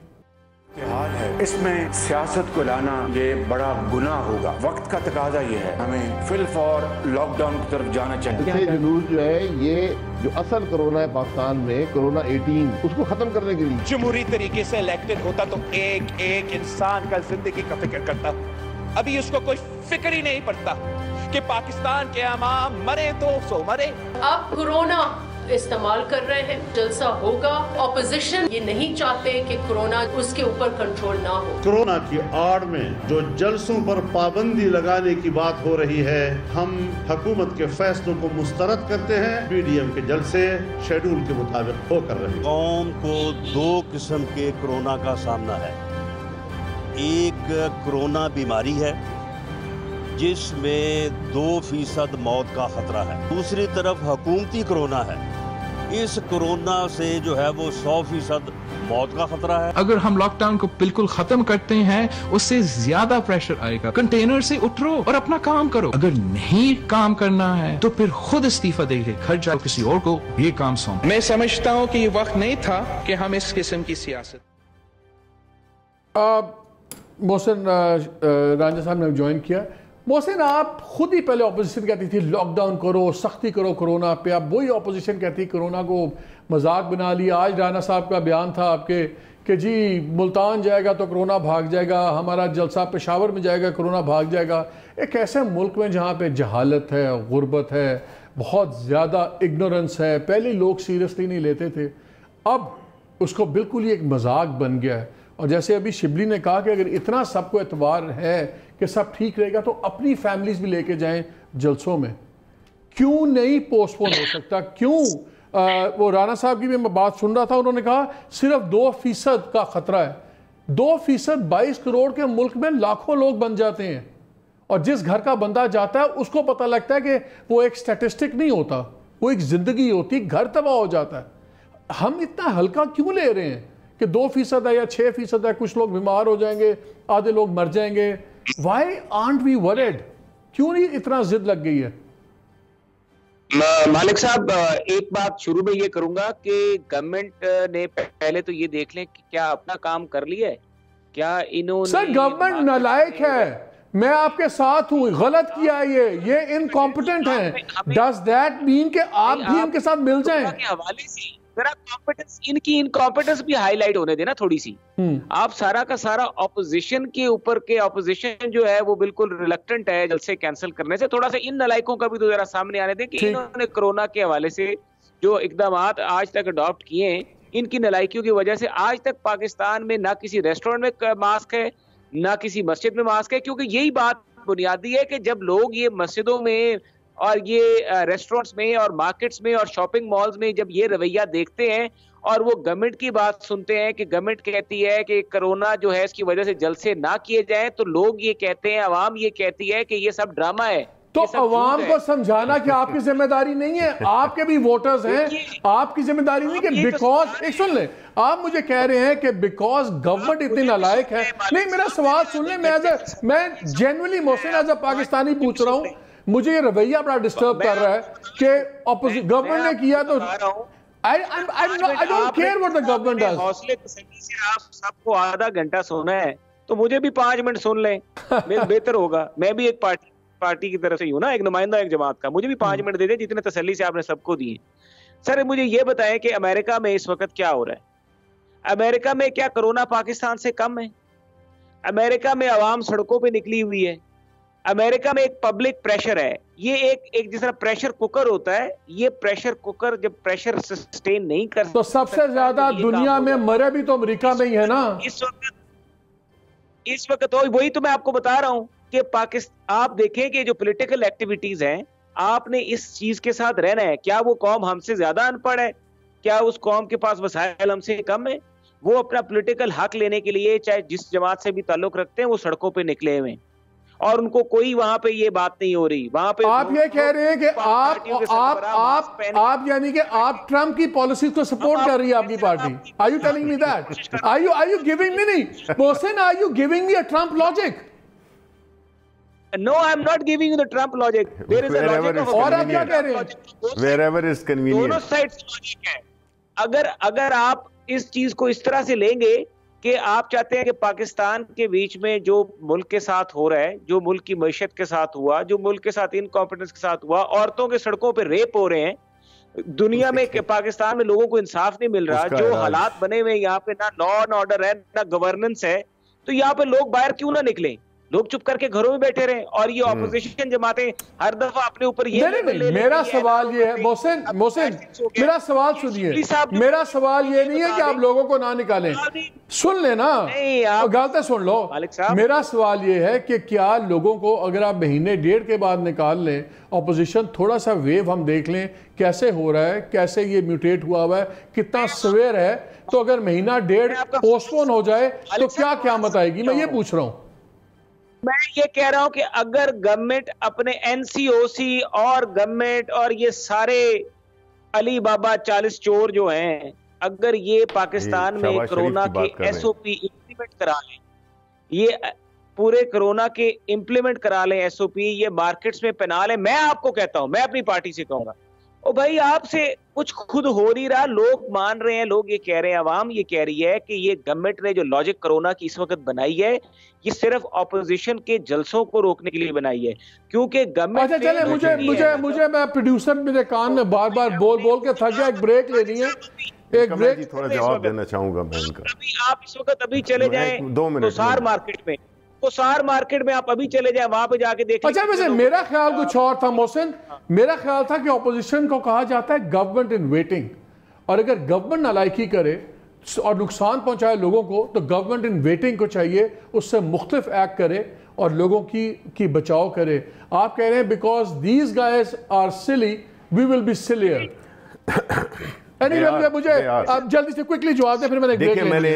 Speaker 10: इसमें सियासत को लाना ये बड़ा गुनाह होगा। वक्त का तकाजा ये है, हमें फिल फॉर लॉकडाउन की तरफ जाना चाहिए।
Speaker 11: ये जुलूस जो है, ये जो असल कोरोना है पाकिस्तान में, कोरोना 18, उसको खत्म करने के लिए
Speaker 12: जमहूरी तरीके से इलेक्टेड होता तो एक एक इंसान का जिंदगी का फिक्र करता। अभी उसको कोई फिक्र ही नहीं पड़ता कि पाकिस्तान के अवाम मरे तो सो मरे।
Speaker 13: अब कोरोना इस्तेमाल कर रहे हैं। जलसा होगा, ऑपोजिशन ये नहीं चाहते कि कोरोना उसके ऊपर कंट्रोल ना हो।
Speaker 4: कोरोना की आड़ में जो जलसों पर पाबंदी लगाने की बात हो रही है, हम हुकूमत के फैसलों को मुस्तरद करते हैं। पीडीएम के जलसे शेड्यूल के मुताबिक हो कर रहे हैं।
Speaker 6: कौम को दो किस्म के कोरोना का सामना है। एक कोरोना बीमारी है जिसमें 2% मौत का खतरा है, दूसरी तरफ हुकूमती कोरोना है। इस कोरोना से जो है वो 100% मौत का खतरा है।
Speaker 14: अगर हम लॉकडाउन को बिल्कुल खत्म करते हैं, उससे ज्यादा प्रेशर आएगा। कंटेनर से उठो और अपना काम करो। अगर नहीं काम करना है तो फिर खुद इस्तीफा दे के घर जाओ, किसी और को ये काम सौंपो। मैं समझता हूँ कि ये वक्त नहीं था कि हम इस किस्म की सियासत।
Speaker 1: मोहसिन रांझा साहब ने ज्वाइन किया। मोहसिन, आप खुद ही पहले ऑपोजिशन कहती थी लॉकडाउन करो, सख्ती करो कोरोना पे। अब वही ऑपोजिशन कहती कोरोना को मजाक बना लिया। आज राना साहब का बयान था आपके कि जी मुल्तान जाएगा तो कोरोना भाग जाएगा, हमारा जलसा पेशावर में जाएगा कोरोना भाग जाएगा। एक ऐसे मुल्क में जहाँ पे जहालत है, गुर्बत है, बहुत ज़्यादा इग्नोरेंस है, पहले लोग सीरियसली नहीं लेते थे, अब उसको बिल्कुल ही एक मजाक बन गया है। और जैसे अभी शिबली ने कहा कि अगर इतना सबको एतबार है कि सब ठीक रहेगा तो अपनी फैमिलीज भी लेके जाएं जलसों में। क्यों नहीं पोस्टपोन हो सकता? क्यों वो राना साहब की भी मैं बात सुन रहा था, उन्होंने कहा सिर्फ 2% का खतरा है। 2% 22 करोड़ के मुल्क में लाखों लोग बन जाते हैं, और जिस घर का बंदा जाता है उसको पता लगता है कि वो एक स्टैटिस्टिक नहीं होता, वो एक जिंदगी होती, घर तबाह हो जाता है। हम इतना हल्का क्यों ले रहे हैं कि 2% है या 6% है, कुछ लोग बीमार हो जाएंगे, आधे लोग मर जाएंगे। Why aren't we worried? क्यों नहीं इतना जिद लग गई है?
Speaker 15: मालिक साहब, एक बात शुरू में ये करूंगा कि गवर्नमेंट ने पहले तो ये देख लें कि क्या अपना काम कर लिया है, क्या इन्होंने।
Speaker 1: सर, गवर्नमेंट नालायक है, मैं आपके साथ हूं, गलत किया है ये इनकॉम्पिटेंट है। डज दैट मीन कि आप भी इनके साथ मिल जाएं?
Speaker 15: हवाले से जरा कॉम्पिटेंस, इनकी इनकॉम्पिटेंस भी हाईलाइट होने देना थोड़ी सी। आप सारा का सारा ऑपोजिशन के ऊपर के, ऑपोजिशन जो है वो बिल्कुल रिलक्टेंट है जलसे कैंसिल करने से। थोड़ा सा इन नलायकों का भी तो जरा सामने आने दें कि इन्होंने कोरोना के हवाले से जो इकदाम आज तक अडॉप्ट किए हैं, इनकी नलायकियों की वजह से आज तक पाकिस्तान में ना किसी रेस्टोरेंट में मास्क है, ना किसी मस्जिद में मास्क है। क्योंकि यही बात बुनियादी है कि जब लोग ये मस्जिदों में और ये रेस्टोरेंट्स में और मार्केट्स में और शॉपिंग मॉल्स में जब ये रवैया देखते हैं और वो गवर्नमेंट की बात सुनते हैं कि गवर्नमेंट कहती है कि कोरोना जो है इसकी वजह से जलसे ना किए जाएं, तो लोग ये कहते हैं, अवाम ये कहती है कि ये सब ड्रामा है।
Speaker 1: तो अवाम को समझाना कि आपकी जिम्मेदारी नहीं है, आपके भी वोटर्स हैं, आपकी जिम्मेदारी नहीं कि बिकॉज, एक सुन ले, आप मुझे कह रहे हैं कि बिकॉज गवर्नमेंट इतनी नालायक है। नहीं, मेरा सवाल सुन ले, मैं genuinely Mohsin as a Pakistani पूछ रहा हूँ। मुझे ये रवैया बड़ा डिस्टर्ब कर रहा है कि गवर्नमेंट ने किया तो I don't care what the government does.
Speaker 15: हौसले तसल्ली से आप सबको आधा घंटा सोना है तो मुझे भी 5 मिनट सुन लें, बेहतर होगा। मैं भी एक पार्टी की तरफ से हूँ ना, एक नुमाइंदा एक जमात का, मुझे भी 5 मिनट दे दें जितने तसल्ली से आपने सबको दिए। सर, मुझे ये बताएं कि अमेरिका में इस वक्त क्या हो रहा है? अमेरिका में क्या कोरोना पाकिस्तान से कम है? अमेरिका में आवाम सड़कों पे निकली हुई है। अमेरिका में एक पब्लिक प्रेशर है। ये एक जिस तरह प्रेशर कुकर होता है, ये प्रेशर कुकर जब प्रेशर सस्टेन नहीं कर
Speaker 1: तो सबसे ज्यादा दुनिया में मरे भी तो अमेरिका में ही है ना
Speaker 15: इस वक्त। वही तो मैं आपको बता रहा हूं कि पाकिस्तान, आप देखें कि जो पॉलिटिकल एक्टिविटीज हैं, आपने इस चीज के साथ रहना है। क्या वो कौम हमसे ज्यादा अनपढ़ है? क्या उस कौम के पास वसाइल हमसे कम है? वो अपना पॉलिटिकल हक लेने के लिए चाहे जिस जमात से भी ताल्लुक रखते हैं वो सड़कों पे निकले हुए, और उनको कोई वहां पे ये बात नहीं हो रही। वहां पे
Speaker 1: आप ये कह रहे हैं कि आप यानी कि आप ट्रम्प की पॉलिसी को सपोर्ट कर रही है आपकी party. Are you telling me that? Are you giving me, नहीं Mohsin, are you giving me a Trump logic?
Speaker 15: No, I'm not giving you the Trump logic. There is a logic of,
Speaker 1: और आप क्या कह रहे हैं?
Speaker 8: Wherever is convenient.
Speaker 15: दोनों side से logic है। अगर आप इस चीज को इस तरह से लेंगे कि आप चाहते हैं कि पाकिस्तान के बीच में जो मुल्क के साथ हो रहा है, जो मुल्क की मईशत के साथ हुआ, जो मुल्क के साथ इनकॉम्पिटेंस के साथ हुआ, औरतों के सड़कों पे रेप हो रहे हैं, दुनिया में पाकिस्तान में लोगों को इंसाफ नहीं मिल रहा, जो हालात बने हुए यहाँ पे ना लॉ एंड ऑर्डर है ना गवर्नेंस है, तो यहाँ पे लोग बाहर क्यों ना निकलें? लोग चुप करके घरों में बैठे रहे और ये ऑपोजिशन जमातें हर दफा अपने ऊपर ये
Speaker 1: नहीं, मेरा सवाल ये है मोहसिन, मेरा सवाल सुनिए, मेरा सवाल ये नहीं है कि आप लोगों को ना निकालें, सुन लेना, गालते सुन लो। मेरा सवाल ये है कि क्या लोगों को अगर आप महीने डेढ़ के बाद निकाल लें, ऑपोजिशन थोड़ा सा वेव हम देख लें कैसे हो रहा है, कैसे ये म्यूटेट हुआ हुआ है, कितना सवेर है, तो अगर महीना डेढ़ पोस्टपोन हो जाए तो क्या क़यामत आएगी? मैं ये पूछ रहा हूँ।
Speaker 15: मैं ये कह रहा हूं कि अगर गवर्नमेंट अपने एनसीओसी और गवर्नमेंट और ये सारे अली बाबा 40 चोर जो हैं, अगर ये पाकिस्तान में कोरोना के एसओपी इंप्लीमेंट करा लें, ये पूरे कोरोना के इंप्लीमेंट करा लें एसओपी, ये मार्केट्स में पहना लें, मैं आपको कहता हूं, मैं अपनी पार्टी से कहूंगा, ओ भाई आपसे कुछ खुद हो नहीं रहा, लोग मान रहे हैं, लोग ये कह रहे हैं, अवाम ये कह रही है कि ये गवर्नमेंट ने जो लॉजिक कोरोना की इस वक्त बनाई है, ये सिर्फ ऑपोजिशन के जलसों को रोकने के लिए बनाई है, क्योंकि गवर्नमेंट।
Speaker 1: अच्छा चले, मुझे मैं प्रोड्यूसर मेरे कान में बार बार बोल के थक गया, एक ब्रेक लेनी है, एक ब्रेक।
Speaker 8: थोड़ा जवाब देना चाहूंगा मैं इनका।
Speaker 15: अभी आप इस वक्त अभी चले जाएं कोसार मार्केट में, कोसार मार्केट में आप अभी चले जाएं, वहां पे जाके देखें।
Speaker 1: अच्छा वैसे मेरा ख्याल कुछ और था मोहसिन, मेरा ख्याल था कि ऑपोजिशन को कहा जाता है गवर्नमेंट इन वेटिंग, और अगर गवर्नमेंट नालायकी करे और नुकसान पहुंचाए लोगों को तो गवर्नमेंट इन वेटिंग को चाहिए उससे मुख्तलिफ एक्ट करे और लोगों की बचाव करे। आप कह रहे हैं because these guys are silly we will be sillier. मुझे आप जल्दी से क्विकली जवाब दें, फिर मैंने
Speaker 8: देखिए मैंने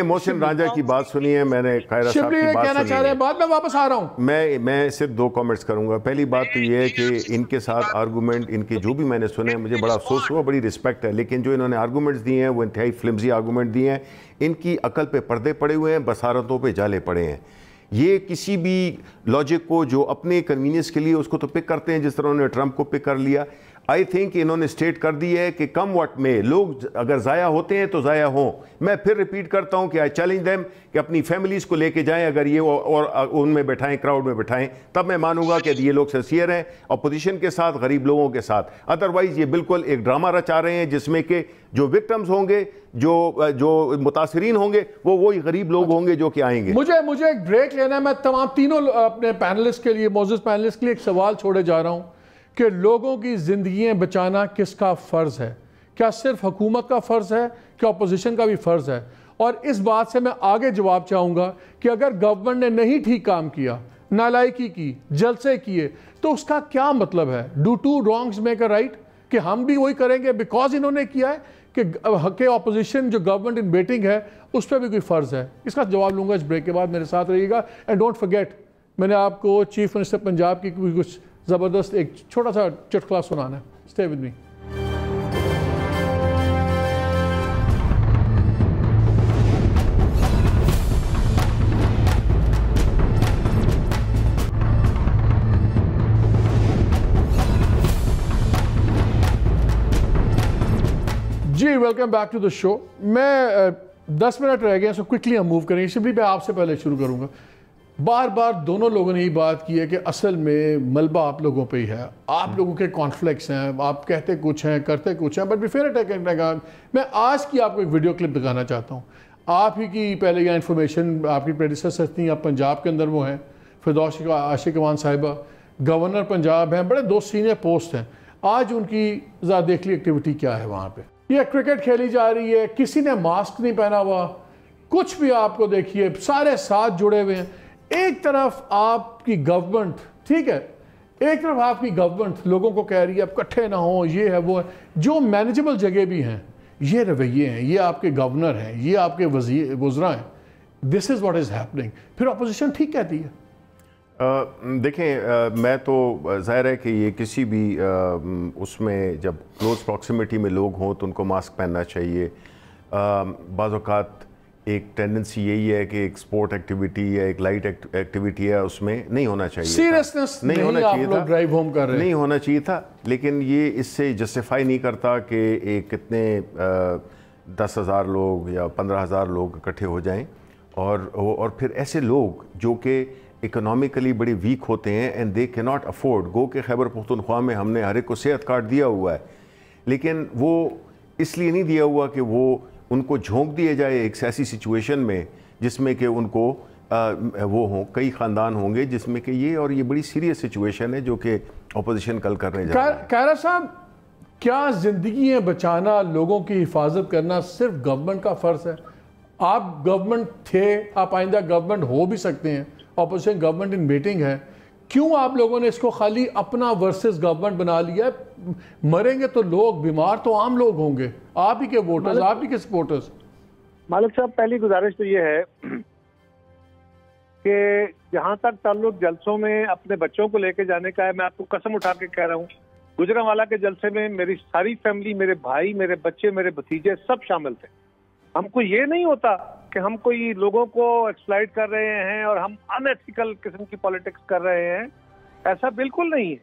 Speaker 8: मोहसिन राजा की बात सुनी है, मैंने कायरा साहब की बात सुनी है, बाद में वापस आ रहा हूं। मैं सिर्फ 2 कमेंट्स करूंगा। पहली बात तो ये है कि इनके साथ आर्गूमेंट इनके जो भी मैंने सुने मुझे बड़ा अफसोस हुआ, बड़ी रिस्पेक्ट है, लेकिन जो इन्होंने आर्गूमेंट्स दिए हैं वो इंतहाई फ्लिम्जी आर्गूमेंट दिए हैं, इनकी अकल पे पर्दे पड़े हुए हैं, बसारतों पे जाले पड़े हैं। ये किसी भी लॉजिक को जो अपने कन्वीनियंस के लिए उसको तो पिक करते हैं, जिस तरह उन्होंने ट्रंप को पिक कर लिया। आई थिंक इन्होंने स्टेट कर दी है कि कम वट में लोग अगर ज़ाया होते हैं तो ज़ाया हों। मैं फिर रिपीट करता हूं कि आई चैलेंज देम कि अपनी फैमिलीज़ को लेके जाएं, अगर ये और उनमें बैठाएं, क्राउड में बैठाएं, तब मैं मानूंगा कि ये लोग सिंसियर हैं अपोजिशन के साथ, गरीब लोगों के साथ। अदरवाइज़ ये बिल्कुल एक ड्रामा रचा रहे हैं जिसमें कि जो विक्टम्स होंगे, जो मुतासरीन होंगे, वो वही गरीब लोग होंगे जो कि आएंगे।
Speaker 1: मुझे एक ब्रेक लेना है। मैं तमाम तीनों अपने पैनलिस्ट के लिए, मौजूद पैनलिस्ट के लिए एक सवाल छोड़े जा रहा हूं कि लोगों की जिंदगियां बचाना किसका फ़र्ज है? क्या सिर्फ हुकूमत का फ़र्ज है कि अपोजिशन का भी फ़र्ज है? और इस बात से मैं आगे जवाब चाहूँगा कि अगर गवर्नमेंट ने नहीं ठीक काम किया, नालायकी की, जलसे किए, तो उसका क्या मतलब है? Do two wrongs make a right, कि हम भी वही करेंगे बिकॉज इन्होंने किया है, कि अपोजिशन जो गवर्नमेंट इन वेटिंग है उस पर भी कोई फ़र्ज है? इसका जवाब लूँगा इस ब्रेक के बाद। मेरे साथ रहिएगा एंड डोंट फॉरगेट, मैंने आपको चीफ मिनिस्टर पंजाब की कुछ ज़बरदस्त एक छोटा सा चुटकुला सुनाना है। Stay with me. जी welcome back to the show. मैं 10 मिनट रह गए, सो क्विकली हम मूव करेंगे। शिबली मैं आपसे पहले शुरू करूंगा। बार बार दोनों लोगों ने ये बात की है कि असल में मलबा आप लोगों पे ही है, आप लोगों के कॉन्फ्लिक्ट्स हैं, आप कहते कुछ हैं, करते कुछ हैं, बट बिफोर अटैक मैं आज की आपको एक वीडियो क्लिप दिखाना चाहता हूँ। आप ही की पहले यह इन्फॉर्मेशन आपकी प्रेडिसेसर थी, आप पंजाब के अंदर वो हैं, फिरदौस आशिक अमान साहिबा गवर्नर पंजाब हैं, बड़े 2 सीनियर पोस्ट हैं। आज उनकी ज़रा देख ली एक्टिविटी क्या है वहाँ पर। यह क्रिकेट खेली जा रही है, किसी ने मास्क नहीं पहना हुआ, कुछ भी आपको देखिए सारे साथ जुड़े हुए हैं। एक तरफ आपकी गवर्नमेंट, ठीक है, एक तरफ आपकी गवर्नमेंट लोगों को कह रही है अब इकट्ठे ना हो, ये है वो है, जो मैनेजेबल जगह भी हैं, ये रवैये हैं, ये आपके गवर्नर हैं, ये आपके वज़रा हैं। This is what is happening. फिर अपोजिशन ठीक कहती है।
Speaker 8: देखें, मैं तो जाहिर है कि ये किसी भी उसमें जब क्लोज प्रॉक्सिमिटी में लोग हों तो उनको मास्क पहनना चाहिए। बाज़ औक़ात एक टेंडेंसी यही है कि एक स्पोर्ट एक्टिविटी या एक लाइट एक्टिविटी है, उसमें नहीं होना चाहिए, सीरियसनेस नहीं होना चाहिए था, ड्राइव होम कर रहे नहीं होना चाहिए था। लेकिन ये इससे जस्टिफाई नहीं करता कि एक कितने 10,000 लोग या 15,000 लोग इकट्ठे हो जाएं और फिर ऐसे लोग जो कि इकोनॉमिकली बड़े वीक होते हैं and they can not afford. Go के खैबर पख्तूनख्वा में हमने हर एक को सेहत कार्ड दिया हुआ है, लेकिन वो इसलिए नहीं दिया हुआ कि वो उनको झोंक दिया जाए एक ऐसी सिचुएशन में जिसमें कि उनको वो हों, कई ख़ानदान होंगे जिसमें कि ये और ये बड़ी सीरियस सिचुएशन है जो कि अपोजिशन कल करने जा रही है।
Speaker 1: कायरा साहब, क्या ज़िंदगी बचाना, लोगों की हिफाजत करना सिर्फ गवर्नमेंट का फ़र्ज़ है? आप गवर्नमेंट थे, आप आइंदा गवर्नमेंट हो भी सकते हैं, अपोजिशन गवर्नमेंट इन वेटिंग है, क्यों आप लोगों ने इसको खाली अपना वर्सेस गवर्नमेंट बना लिया है? मरेंगे तो लोग, बीमार तो आम लोग होंगे, आप ही के वोटर्स, आप ही के सपोर्टर्स।
Speaker 9: मालिक साहब, पहली गुजारिश तो ये है कि जहां तक ताल्लुक जलसों में अपने बच्चों को लेके जाने का है, मैं आपको कसम उठा के कह रहा हूँ, गुजरांवाला के जलसे में मेरी सारी फैमिली, मेरे भाई, मेरे बच्चे, मेरे भतीजे सब शामिल थे। हमको ये नहीं होता कि हम कोई लोगों को एक्सप्लॉइट कर रहे हैं और हम अनएथिकल किस्म की पॉलिटिक्स कर रहे हैं, ऐसा बिल्कुल नहीं है।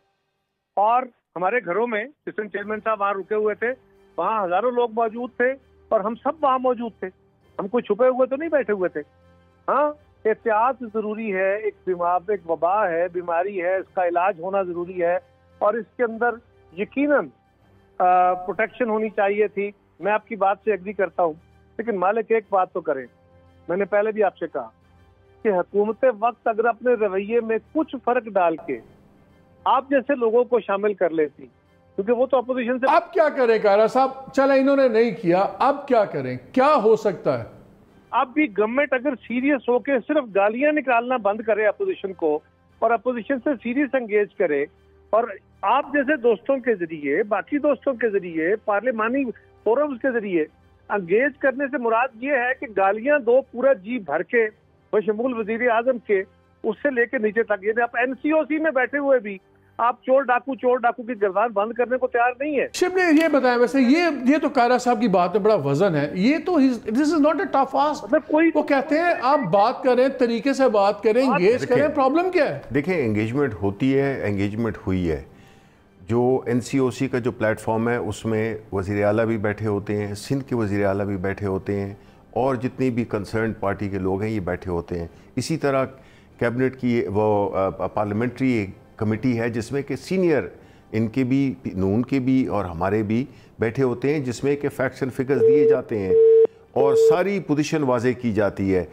Speaker 9: और हमारे घरों में किशन चेयरमैन साहब वहाँ रुके हुए थे, वहाँ हजारों लोग मौजूद थे और हम सब वहाँ मौजूद थे, हम कोई छुपे हुए तो नहीं बैठे हुए थे। हाँ, एहतियात जरूरी है, एक बीमार, एक वबा है, बीमारी है, इसका इलाज होना जरूरी है और इसके अंदर यकीनन प्रोटेक्शन होनी चाहिए थी। मैं आपकी बात से एग्री करता हूँ, लेकिन मालिक एक बात तो करें, मैंने पहले भी आपसे कहा कि हुकूमत वक्त अगर अपने रवैये में कुछ फर्क डाल के आप जैसे लोगों को शामिल कर लेती, क्योंकि वो तो अपोजिशन से।
Speaker 1: अब क्या करें कायरा साहब, चला इन्होंने नहीं किया, अब क्या करें, क्या हो सकता है?
Speaker 9: अब भी गवर्नमेंट अगर सीरियस होके सिर्फ गालियां निकालना बंद करे अपोजिशन को और अपोजिशन से सीरियस एंगेज करे और आप जैसे दोस्तों के जरिए, बाकी दोस्तों के जरिए, पार्लिमानी फोरम्स के जरिए एंगेज करने से मुराद ये है कि गालियां दो पूरा जी भर के, बशमूल वजीर आजम के, उससे लेके नीचे तक। ये आप एनसीओसी में बैठे हुए भी आप चोर डाकू की गर्दान बंद करने को तैयार नहीं है।
Speaker 1: शिवने ये बताया, वैसे ये तो कायरा साहब की बात में बड़ा वजन है, ये तो this is not a tough ask. कोई वो कहते हैं आप बात करें, तरीके से बात करें, एंगेज करें, प्रॉब्लम क्या है?
Speaker 8: देखें, एंगेजमेंट होती है, एंगेजमेंट हुई है। जो एनसीओसी का जो प्लेटफॉर्म है उसमें वज़ीर आला भी बैठे होते हैं, सिंध के वज़ीर आला भी बैठे होते हैं और जितनी भी कंसर्न पार्टी के लोग हैं ये बैठे होते हैं। इसी तरह कैबिनेट की वो पार्लियामेंट्री कमेटी है जिसमें कि सीनियर इनके भी, नून के भी और हमारे भी बैठे होते हैं, जिसमें कि फैक्ट्स एंड फिगर्स दिए जाते हैं और सारी पोजीशन वाजे की जाती है।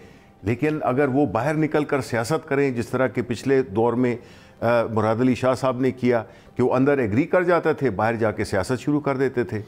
Speaker 8: लेकिन अगर वो बाहर निकल कर सियासत करें, जिस तरह के पिछले दौर में मुराद अली शाह साहब ने किया कि वो अंदर एग्री कर जाते थे, बाहर जाके सियासत शुरू कर देते थे,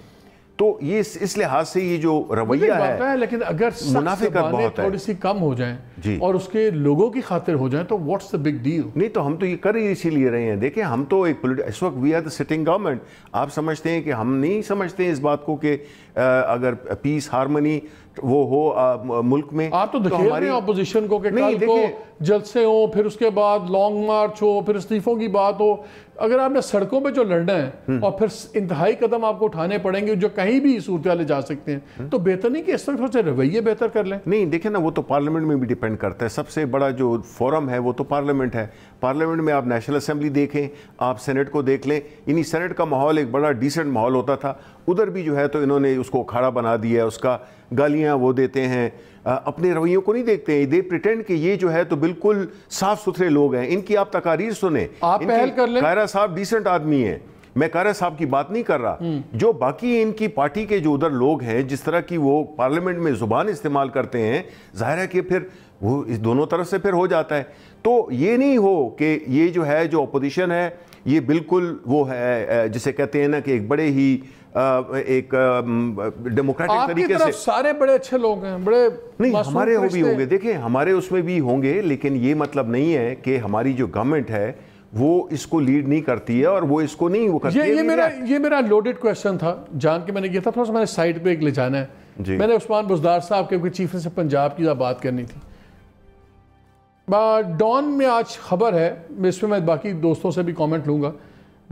Speaker 8: तो ये इस लिहाज से ये जो रवैया है,
Speaker 1: लेकिन अगर
Speaker 8: मुनाफिकत बहुत है,
Speaker 1: थोड़ी सी कम हो जाए और उसके लोगों की खातिर हो जाए तो व्हाट्स द बिग डील?
Speaker 8: नहीं तो हम तो ये कर ही इसीलिए रहे हैं। देखिए, हम तो एक इस वक्त we are the sitting government. आप समझते हैं कि हम नहीं समझते हैं इस बात को कि अगर पीस हारमनी वो हो मुल्क में,
Speaker 1: आप तो दिखेल रहे हैं अपोजिशन को कि कल को जलसे हो, फिर उसके बाद लॉन्ग मार्च हो, फिर इस्तीफों की बात हो। अगर आपने सड़कों पे जो लड़ना है और फिर इंतहाई कदम आपको उठाने पड़ेंगे जो कहीं भी सूरत ले जा सकते हैं, तो बेहतर नहीं कि इस तरह से रवैये बेहतर कर लें?
Speaker 8: नहीं, देखें ना, वो तो पार्लियामेंट में भी डिपेंड करता है। सबसे बड़ा जो फोरम है वो तो पार्लियामेंट है। पार्लियामेंट में आप नेशनल असेंबली देखें, आप सेनेट को देख लें, इन्हीं सेनेट का माहौल एक बड़ा डिसेंट माहौल होता था। उधर भी जो है तो इन्होंने उसको अखाड़ा बना दिया है, उसका गालियाँ वो देते हैं, अपने रवैयों को नहीं देखते हैं। दे प्रिटेंड कि ये जो है तो बिल्कुल साफ सुथरे लोग हैं। इनकी आप तकारीर सुने,
Speaker 1: आप पहल कर लें।
Speaker 8: कायरा साहब डिसेंट आदमी है, मैं कायरा साहब की बात नहीं कर रहा। जो बाकी इनकी पार्टी के जो उधर लोग हैं, जिस तरह की वो पार्लियामेंट में जुबान इस्तेमाल करते हैं, जाहिर है कि फिर वो इस दोनों तरफ से फिर हो जाता है। तो ये नहीं हो कि ये जो है जो अपोजिशन है ये बिल्कुल वो है जिसे कहते हैं ना कि एक बड़े ही एक डेमोक्रेटिक तरीके से।
Speaker 1: सारे बड़े अच्छे लोग हैं, बड़े
Speaker 8: नहीं, हमारे वो भी होंगे, देखें हमारे उसमें भी होंगे, लेकिन ये मतलब नहीं है कि हमारी जो गवर्नमेंट है वो इसको लीड नहीं करती है और वो इसको नहीं वो करती है।
Speaker 1: ये मेरा लोडेड क्वेश्चन था, जान के मैंने किया था, थोड़ा सा मैंने साइड पे एक ले जाना है। मैंने उस्मान बुज़दार साहब के चीफ मिनिस्टर पंजाब की बात करनी थी। डॉन में आज खबर है, इसमें मैं बाकी दोस्तों से भी कमेंट लूँगा।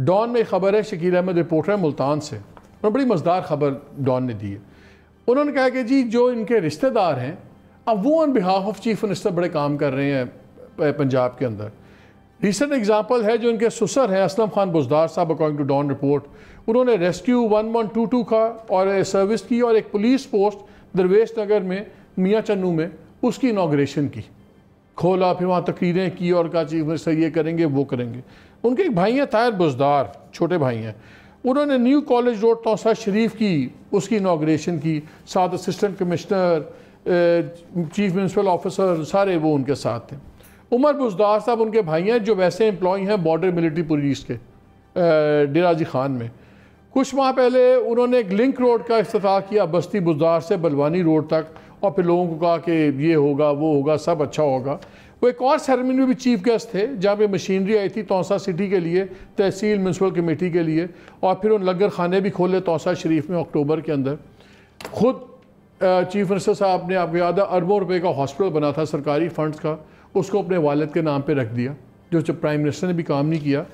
Speaker 1: डॉन में खबर है, शकील अहमद रिपोर्टर है मुल्तान से, और बड़ी मज़ेदार खबर डॉन ने दी है। उन्होंने कहा कि जी जो इनके रिश्तेदार हैं, अब वो on behalf of chief minister बड़े काम कर रहे हैं पंजाब के अंदर। रिसेंट एग्जाम्पल है जो इनके ससुर हैं असलम खान बुज़दार साहब, अकॉर्डिंग टू डॉन रिपोर्ट, उन्होंने रेस्क्यू 1122 का और सर्विस की और एक पुलिस पोस्ट दरवेश नगर में मियाँ चन्नू में उसकी इनाग्रेशन की, खोला, फिर वहाँ तकरीरें की और कहा चीफ मिनिस्टर ये करेंगे वो करेंगे। उनके एक भाई हैं ताहिर बुज़दार, छोटे भाई हैं, उन्होंने न्यू कॉलेज रोड तौसा शरीफ की उसकी इनाग्रेशन की, साथ assistant commissioner, chief municipal officer, सारे वो उनके साथ थे। उमर बुजदार साहब उनके भाई हैं जो वैसे एम्प्लॉय हैं बॉर्डर मिलिट्री पुलिस के डेरा जी खान में। कुछ माह पहले उन्होंने एक लिंक रोड का इफ्तिताह किया बस्ती बुजदार से बलवानी रोड तक, और फिर लोगों को कहा कि ये होगा वो होगा सब अच्छा होगा। वो एक और सेरेमनी में भी चीफ गेस्ट थे जहाँ पे मशीनरी आई थी तौसा सिटी के लिए, तहसील म्यूनसिपल कमेटी के लिए, और फिर उन लंगर खाने भी खोले तौसा शरीफ में अक्टूबर के अंदर। खुद चीफ मिनिस्टर साहब ने, आपको याद है, अरबों रुपए का हॉस्पिटल बना था सरकारी फंड्स का, उसको अपने वालिद के नाम पे रख दिया, जो प्राइम मिनिस्टर ने भी काम नहीं किया।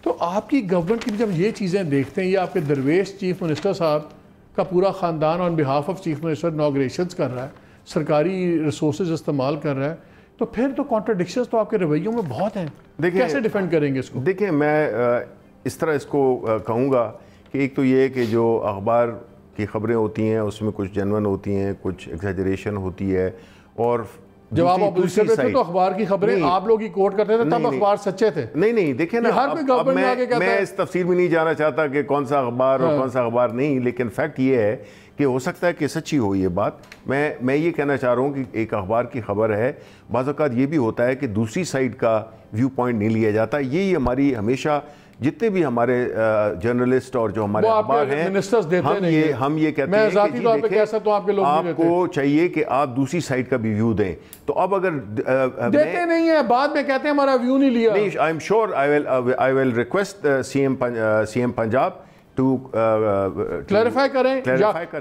Speaker 1: तो आपकी गवर्नमेंट की जब ये चीज़ें देखते हैं, ये आपके दरवेश चीफ मिनिस्टर साहब का पूरा ख़ानदान on behalf of chief minister inaugurations कर रहा है, सरकारी रिसोर्सेज इस्तेमाल कर रहा है, तो फिर तो कॉन्ट्रडिक्शंस तो आपके रवैयों में बहुत हैं। देखिए कैसे डिफेंड करेंगे इसको?
Speaker 8: देखिए मैं इस तरह इसको कहूँगा कि एक तो ये है कि जो अखबार की खबरें होती हैं उसमें कुछ जेन्युइन होती हैं, कुछ एग्जैजरेशन होती है, और
Speaker 1: जब आप अपोजिशन में थे तो अखबार की खबरें आप लोग ही कोट करते थे, तब अखबार सच्चे थे।
Speaker 8: नहीं देखिए ना, अब मैं इस तफसील में नहीं जाना चाहता कि कौन सा अखबार और कौन सा अखबार नहीं, लेकिन फैक्ट ये है कि हो सकता है कि सच्ची हो ये बात। मैं ये कहना चाह रहा हूँ कि एक अखबार की खबर है, बाज़ औक़ात ये भी होता है कि दूसरी साइड का व्यू पॉइंट नहीं लिया जाता। यही हमारी हमेशा जितने भी हमारे जर्नलिस्ट और जो हमारे अखबार हैं हम ये कहते हैं कि जी देखें, आपको चाहिए कि आप दूसरी साइड का भी व्यू दें। तो अब अगर
Speaker 1: देते नहीं है, बाद में कहते हैं हमारा व्यू नहीं लिया।
Speaker 8: नहीं, I am sure I will request CM Punjab to
Speaker 1: clarify करें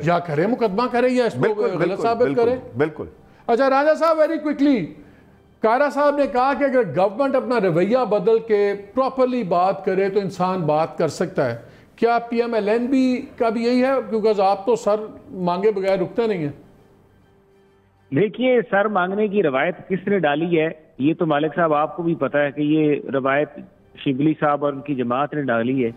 Speaker 1: या करें मुकदमा करें या इसको गलत साबित करें।
Speaker 8: बिल्कुल।
Speaker 1: अच्छा राजा साहब, वेरी क्विकली, कारा साहब ने कहा कि अगर गवर्नमेंट अपना रवैया बदल के प्रॉपरली बात करे तो इंसान बात कर सकता है। क्या PMLN भी का भी यही है? क्योंकि आप तो सर मांगे बगैर रुकते नहीं है।
Speaker 15: देखिए, सर मांगने की रवायत किसने डाली है ये तो मालिक साहब आपको भी पता है कि ये रवायत शिबली साहब और उनकी जमात ने डाली है।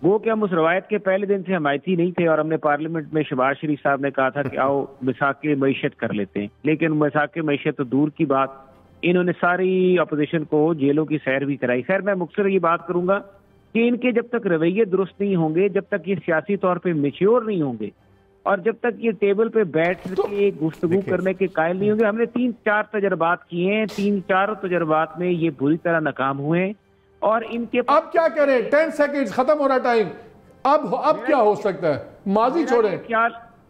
Speaker 15: वो कि हम उस रवायत के पहले दिन से हमायती नहीं थे, और हमने पार्लियामेंट में शहबाज शरीफ साहब ने कहा था कि आओ मिसाके मईशत कर लेते हैं, लेकिन मिसाके मईशत तो दूर की बात, इन्होंने सारी अपोजिशन को जेलों की सैर भी कराई। खैर मैं मुख्तसर ये बात करूंगा कि इनके जब तक रवैये दुरुस्त नहीं होंगे, जब तक ये सियासी तौर पे मैच्योर नहीं होंगे, और जब तक ये टेबल पे बैठ के गुफ्तगू करने के कायल नहीं होंगे। हमने 3-4 तजर्बात किए हैं, 3-4 तजर्बात में ये बुरी तरह नाकाम हुए, और इनके
Speaker 1: अब क्या करें? 10 सेकेंड खत्म हो रहा टाइम। अब क्या हो सकता है? माजी छोड़े।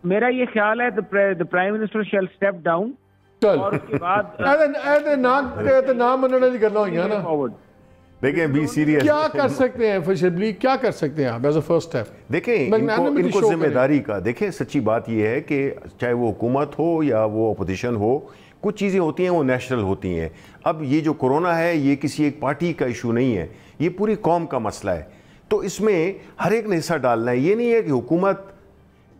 Speaker 15: मेरा ये ख्याल है the prime minister shell step down, और उसके बाद
Speaker 1: नाम मनने की गल्लां होईयां ना।
Speaker 8: देखिए बी सीरियस,
Speaker 1: क्या कर सकते हैं शिबली, क्या कर सकते हैं आप एज अ फर्स्ट स्टेप?
Speaker 8: देखें इनको जिम्मेदारी का, देखें सच्ची बात यह है कि चाहे वो हुकूमत हो या वो अपोजिशन हो, कुछ चीज़ें होती हैं वो नेशनल होती हैं। अब ये जो कोरोना है ये किसी एक पार्टी का इशू नहीं है, ये पूरी कौम का मसला है। तो इसमें हर एक ने हिस्सा डालना है। ये नहीं है कि हुकूमत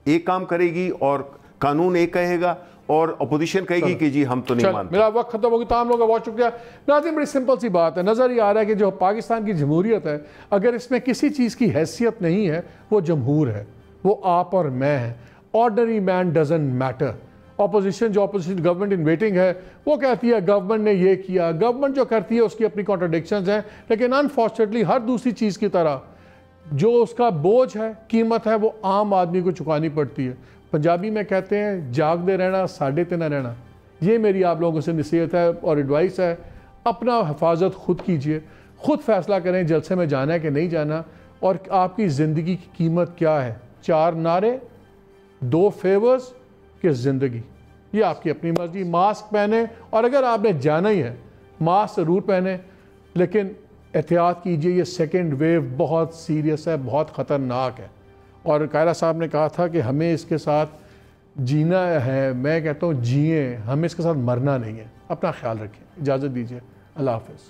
Speaker 8: एक काम करेगी और कानून एक कहेगा और अपोजिशन कहेगी कि जी हम तो नहीं मानते।
Speaker 1: मेरा वक्त खत्म होगी, तमाम लोगों का बहुत शुक्रिया। नाज़रीन, बड़ी सिंपल सी बात है, नज़र ये आ रहा है कि जो पाकिस्तान की जमहूरियत है, अगर इसमें किसी चीज़ की हैसियत नहीं है वो जमहूर है, वो आप और मैं है। Ordinary man doesn't matter. जो अपोजिशन गवर्नमेंट इन वेटिंग है वो कहती है गवर्नमेंट ने ये किया, गवर्नमेंट जो करती है उसकी अपनी कॉन्ट्रडिक्शंस हैं, लेकिन अनफॉर्चुनेटली हर दूसरी चीज़ की तरह जो उसका बोझ है, कीमत है, वो आम आदमी को चुकानी पड़ती है। पंजाबी में कहते हैं जागते रहना साढ़े ते न रहना। ये मेरी आप लोगों से नसीहत है और एडवाइस है। अपना हिफाजत खुद कीजिए, खुद फैसला करें जलसे में जाना है कि नहीं जाना, और आपकी ज़िंदगी की कीमत क्या है। 4 नारे, 2 फेवर्स कि ज़िंदगी, ये आपकी अपनी मर्जी। मास्क पहने, और अगर आपने जाना ही है मास्क ज़रूर पहने, लेकिन एहतियात कीजिए, ये सेकेंड वेव बहुत सीरियस है, बहुत ख़तरनाक है। और कायरा साहब ने कहा था कि हमें इसके साथ जीना है, मैं कहता हूँ जिए, हमें इसके साथ मरना नहीं है। अपना ख्याल रखें, इजाज़त दीजिए, अल्लाह हाफ़िज़।